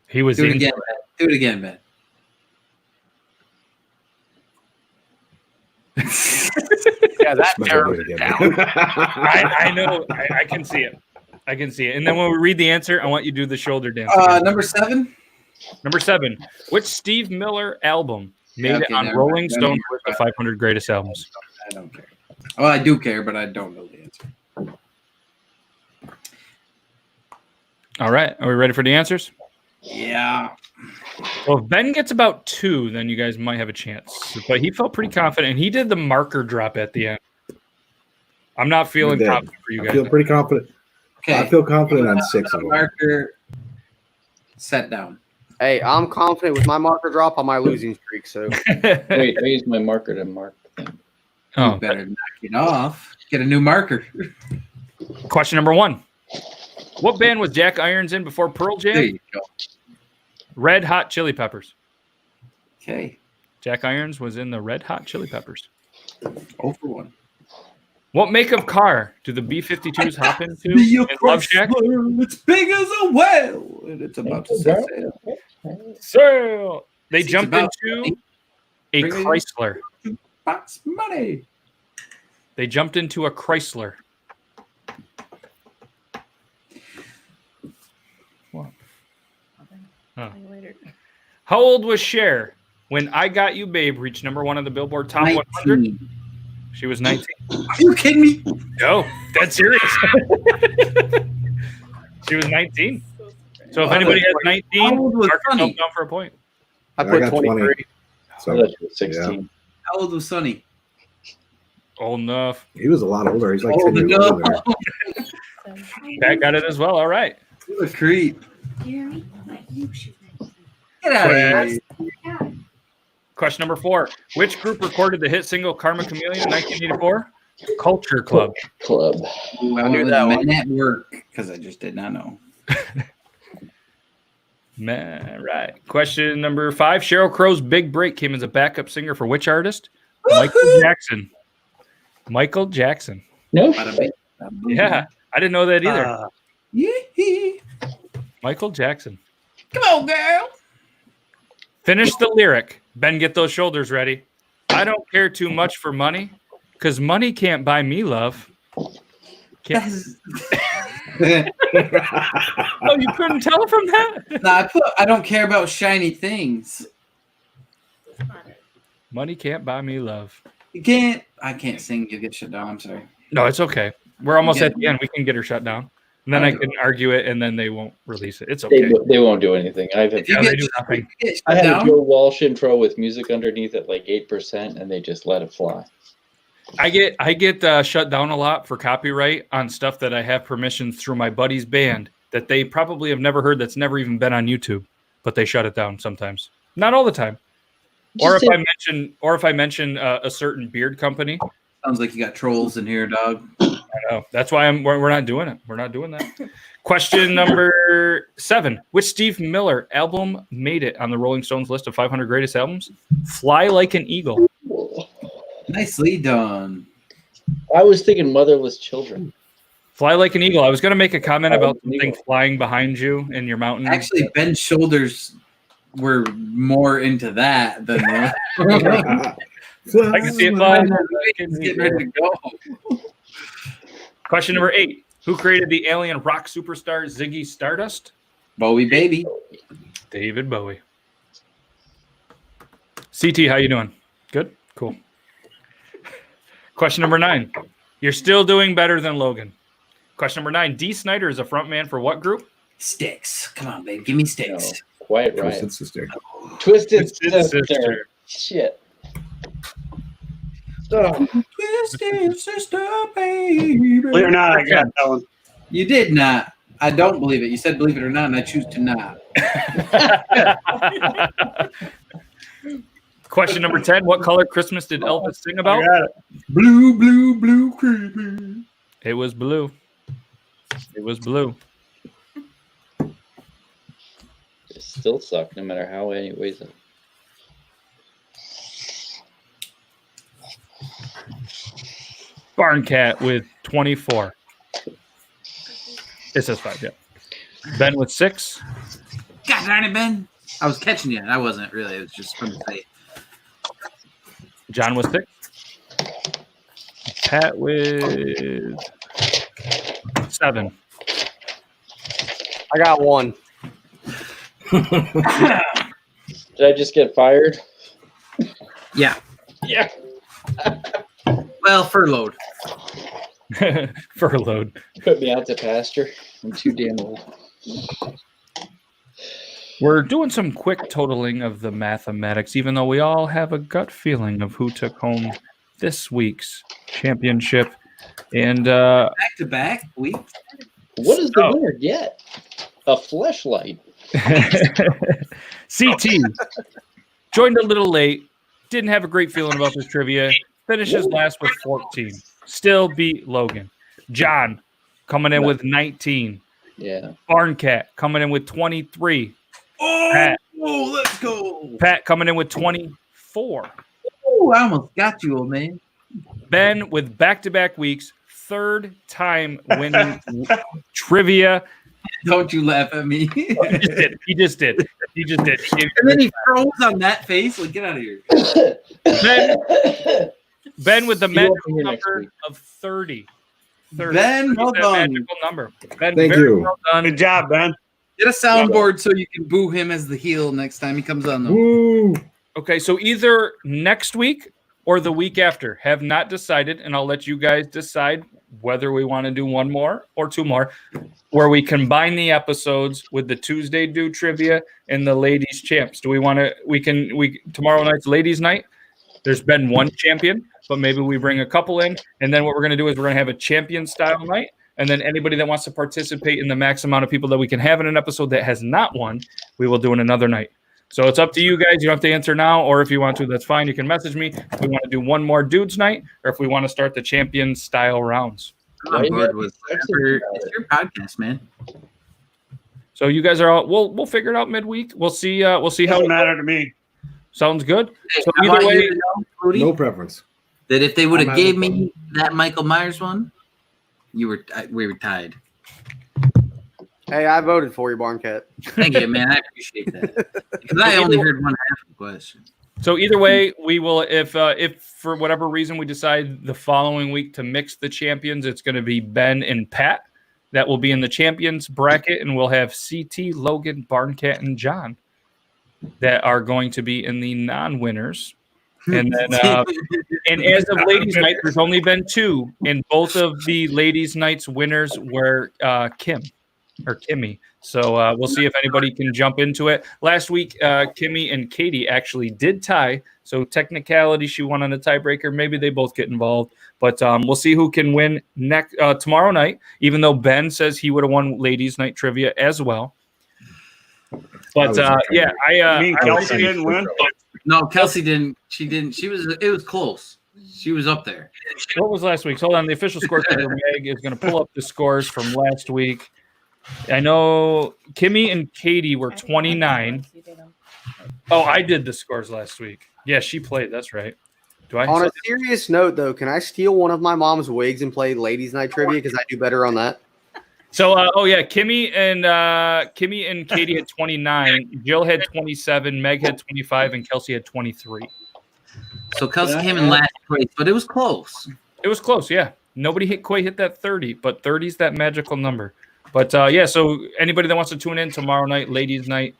S1: He was
S2: Do it
S1: in.
S2: again, Ben. Do it again, Ben.
S6: Yeah, that
S4: Not
S6: narrows
S4: gonna do
S6: it
S4: it
S6: down.
S4: again.
S1: I know. I can see it. I can see it. And then when we read the answer, I want you to do the shoulder dance. again.
S2: Number 7.
S1: Number 7. Which Steve Miller album made it
S2: Okay,
S1: on
S2: never
S1: Rolling
S2: mind.
S1: Stone's list of 500 greatest albums?
S2: I don't care. Well, I do care, but I don't know the answer.
S1: All right. Are we ready for the answers?
S2: Yeah.
S1: Well, if Ben gets about 2, then you guys might have a chance. But he felt pretty confident. He did the marker drop at the end. I'm not feeling
S4: You did.
S1: confident for you
S4: I
S1: guys.
S4: feel pretty confident.
S2: Okay.
S4: I feel confident on 6 of them.
S2: Marker set down.
S6: Hey, I'm confident with my marker drop on my losing streak. So
S3: Wait, I used my marker to mark the thing.
S1: Oh,
S2: You better knock it off. Get a new marker.
S1: question number 1. What band was Jack Irons in before Pearl
S2: There
S1: Jam?
S2: you go.
S1: Red Hot Chili Peppers.
S2: Okay.
S1: Jack Irons was in the Red Hot Chili Peppers.
S2: 0 for 1.
S1: What make of car do the B-52s hop into in Love Shack?
S2: It's big as a whale. And it's about to set sail.
S1: So they
S2: It's
S1: jumped
S2: about
S1: into a
S2: Bring it in.
S1: Chrysler.
S2: Box money.
S1: They jumped into a Chrysler. What?
S7: Later.
S1: How old was Cher when I Got You Babe reached number 1 on the Billboard Top 100?
S2: 19.
S1: She was 19.
S2: Are you kidding me?
S1: No, that's serious. She was 19. So if anybody has 19,
S2: How old was
S1: mark yourself
S2: Sonny?
S1: down for a point.
S6: I
S4: I
S6: put
S4: got
S6: 23.
S4: 20.
S3: I
S4: So
S3: thought she was 16.
S2: How old was Sonny?
S1: Old enough.
S4: he was a lot older. He's like 10
S2: Old
S4: years
S2: enough.
S4: older.
S7: So,
S1: Pat got it as well. All right.
S2: You a creep.
S7: hear me? Like you should know.
S2: Get out of here.
S7: Yeah.
S1: Question number 4. Which group recorded the hit single Karma Chameleon in 1984? Culture Club.
S3: Club.
S2: Ooh, I
S6: knew
S2: knew
S6: that
S2: that
S6: one.
S2: at work because I just did not know.
S1: Man, right. Question number 5. Sheryl Crow's big break came as a backup singer for which artist? Michael Jackson. Michael Jackson.
S3: No.
S2: Bada bing, bada boom.
S1: Yeah, I didn't know that either.
S2: Yee-hee.
S1: Michael Jackson.
S2: Come on, girl.
S1: Finish the lyric. Ben, get those shoulders ready. I don't care too much for money because money can't buy me love. Can't- Oh, you couldn't tell from that?
S2: Nah, I don't care about shiny things.
S7: That's not it.
S1: Money can't buy me love.
S2: I can't sing. You get shut down. I'm sorry.
S1: No, it's okay. We're almost
S2: Yeah.
S1: at the end. We can get her shut down. And then I can argue it, and then they won't release it. It's
S3: They,
S1: okay.
S3: they won't do anything. I've
S2: If you
S1: Yeah,
S2: get,
S1: they do nothing.
S2: if you get
S3: I
S2: shut
S3: had a
S2: down,
S3: Joe Walsh intro with music underneath at like 8%, and they just let it fly.
S1: I get shut down a lot for copyright on stuff that I have permissions through my buddy's band that they probably have never heard, that's never even been on YouTube, but they shut it down sometimes. Not all the time. Or if I mention a certain beard company,
S2: sounds like you got trolls in here, dog.
S1: I know. That's why we're not doing it. We're not doing that. Question number 7. Which Steve Miller album made it on the Rolling Stones list of 500 greatest albums? Fly Like an Eagle.
S2: Nicely done.
S3: I was thinking Motherless Children.
S1: Fly Like an Eagle. I was going to make a comment
S3: Fly
S1: about
S3: like an
S1: something
S3: eagle.
S1: flying behind you in your mountain.
S2: Actually, Ben's shoulders were more into that than
S1: I can see it flying.
S2: He's getting ready to go.
S1: Question number 8. Who created the alien rock superstar Ziggy Stardust?
S2: Bowie, baby.
S1: David Bowie. CT, how you doing? Good? Cool. Question number 9. You're still doing better than Logan. Question number 9. Dee Snider is a frontman for what group?
S2: Sticks. Come on, babe. Give me sticks.
S3: No, Quiet Riot.
S4: Twisted Sister.
S3: Twisted
S1: Sister.
S3: Sister. Shit.
S2: Twisted sister, baby.
S5: Believe it or not, I got that one.
S2: You did not. I don't believe it. You said believe it or not, and I choose to not.
S1: Question number 10. What color Christmas did Elvis sing
S5: I
S1: about?
S5: got it.
S2: Blue, blue, blue Christmas.
S1: It was blue. It was blue.
S3: It still suck no matter how any weighs it.
S1: Barn Cat with 24. It says 5, yeah. Ben with 6.
S2: God darn it, Ben. I was catching you. I wasn't really. It was just fun to say.
S1: John with 6. Pat with 7.
S6: I got 1.
S3: Did I just get fired?
S2: Yeah.
S3: Yeah.
S2: Well, furloughed.
S1: Furloughed.
S3: Put me out to pasture. I'm too damn old.
S1: We're doing some quick totaling of the mathematics, even though we all have a gut feeling of who took home this week's championship. And
S2: Back to back week.
S3: What does the winner get? A fleshlight.
S1: CT joined a little late, didn't have a great feeling about this trivia, finishes last with 14. Still beat Logan. John coming in with 19.
S3: Yeah.
S1: Barn Cat coming in with 23.
S2: Oh,
S1: Pat.
S2: Let's go.
S1: Pat coming in with 24.
S2: Oh, I almost got you, old man.
S1: Ben with back-to-back weeks, third time winning trivia.
S2: Don't you laugh at me.
S1: He just did.
S2: And then he froze on that face. Like, get out of here.
S1: Ben with the
S3: See you up
S1: magical
S3: here next
S1: number
S3: week.
S1: of 30. 30.
S2: Ben, well
S1: That
S2: done.
S1: magical number. Ben,
S4: Thank
S1: very
S4: you.
S1: well done.
S5: Good job, Ben.
S2: Get a soundboard so you can boo him as the heel next time he comes on.
S4: Woo!
S1: Okay, so either next week or the week after. Have not decided, and I'll let you guys decide whether we want to do one more or two more, where we combine the episodes with the Tuesday do trivia and the ladies champs. Do we want to? We tomorrow night's ladies night. There's been one champion, but maybe we bring a couple in, and then what we're going to do is we're going to have a champion style night. And then anybody that wants to participate in the max amount of people that we can have in an episode that has not won, we will do in another night. So it's up to you guys. You don't have to answer now, or if you want to, that's fine. You can message me if we want to do one more dudes night, or if we want to start the champion style rounds.
S2: I'm on board with it's your podcast, man.
S1: So you guys are all. We'll figure it out midweek. We'll see. We'll see how
S5: Doesn't
S1: it
S5: matter to me.
S1: sounds good.
S2: Hey,
S1: So
S2: I
S1: either
S2: want
S1: way,
S2: you to know, Rudy,
S4: No preference.
S2: that if they would
S4: I'm
S2: have
S4: having
S2: gave
S4: fun.
S2: me that Michael Myers one, we were tied.
S6: Hey, I voted for you, Barn Cat.
S2: Thank you, man. I appreciate that. Because I only heard one half of the question.
S1: So either way, we will. If for whatever reason we decide the following week to mix the champions, it's going to be Ben and Pat that will be in the champions bracket, and we'll have CT, Logan, Barncat, and John that are going to be in the non-winners. And then, and as of ladies' night, there's only been 2, and both of the ladies' nights winners were Kimmy. So we'll see if anybody can jump into it. Last week, Kimmy and Katie actually did tie. So technicality, she won on a tiebreaker. Maybe they both get involved. But we'll see who can win next tomorrow night, even though Ben says he would have won ladies' night trivia as well. But
S5: You mean Kelsey didn't win?
S2: No, Kelsey didn't. She didn't. It was close. She was up there.
S1: What was last week's? Hold on. The official score Meg is going to pull up the scores from last week. I know Kimmy and Katie were 29. Oh, I did the scores last week. Yeah, she played. That's right. Do I?
S6: On a serious note, though, can I steal one of my mom's wigs and play ladies' night trivia because I do better on that?
S1: So, Kimmy and Katie had 29. Jill had 27. Meg had 25, and Kelsey had 23.
S2: So Kelsey came in last place, but it was close.
S1: It was close. Yeah, nobody quite hit that 30, but 30 is that magical number. But so anybody that wants to tune in tomorrow night, ladies' night,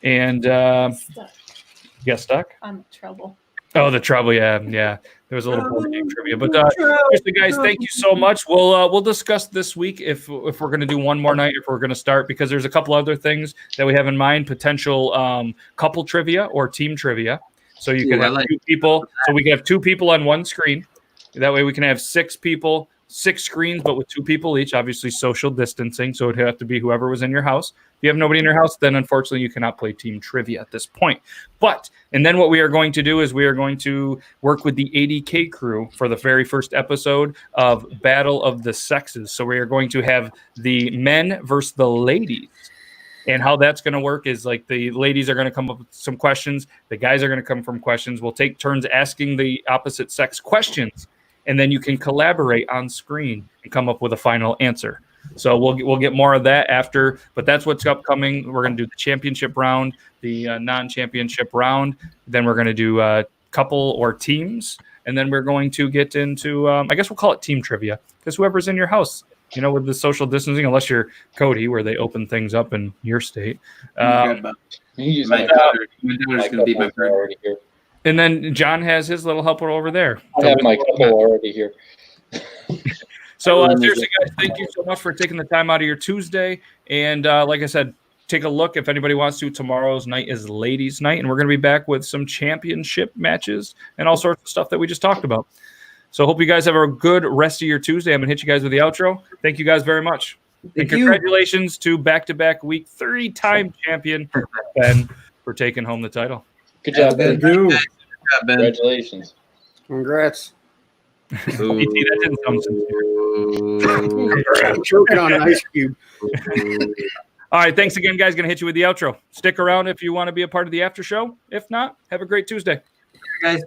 S1: and
S7: Stuck.
S1: you got stuck.
S7: I'm trouble.
S1: Oh, the trouble, yeah. There was a little board game trivia, but seriously, guys, thank you so much. We'll discuss this week if we're going to do one more night, if we're going to start, because there's a couple other things that we have in mind: potential couple trivia or team trivia. So you can have 2 people. So we can have 2 people on one screen. That way, we can have 6 people. 6 screens, but with 2 people each, obviously social distancing. So it'd have to be whoever was in your house. If you have nobody in your house, then unfortunately you cannot play team trivia at this point. And then what we are going to do is we are going to work with the ADK crew for the very first episode of Battle of the Sexes. So we are going to have the men versus the ladies. And how that's going to work is like the ladies are going to come up with some questions. The guys are going to come from questions. We'll take turns asking the opposite sex questions. And then you can collaborate on screen and come up with a final answer. So we'll get more of that after, but that's what's upcoming. We're going to do the championship round, the non-championship round. Then we're going to do a couple or teams. And then we're going to get into, I guess we'll call it team trivia, because whoever's in your house, with the social distancing, unless you're Cody, where they open things up in your state.
S2: My daughter's going to be my friend.
S1: And then John has his little helper over there.
S3: I have my couple already here.
S1: So seriously, guys, thank you so much for taking the time out of your Tuesday. And like I said, take a look if anybody wants to. Tomorrow's night is ladies' night, and we're going to be back with some championship matches and all sorts of stuff that we just talked about. So hope you guys have a good rest of your Tuesday. I'm going to hit you guys with the outro. Thank you guys very much. And congratulations to back-to-back week 3-time champion Ben for taking home the title.
S3: Good job, Ben.
S4: Thank you.
S3: Congratulations.
S6: Congrats.
S1: PT, that didn't sound sincere.
S6: I'm choking on an ice cube.
S1: All right, thanks again, guys. Going to hit you with the outro. Stick around if you want to be a part of the after show. If not, have a great Tuesday.
S2: Guys.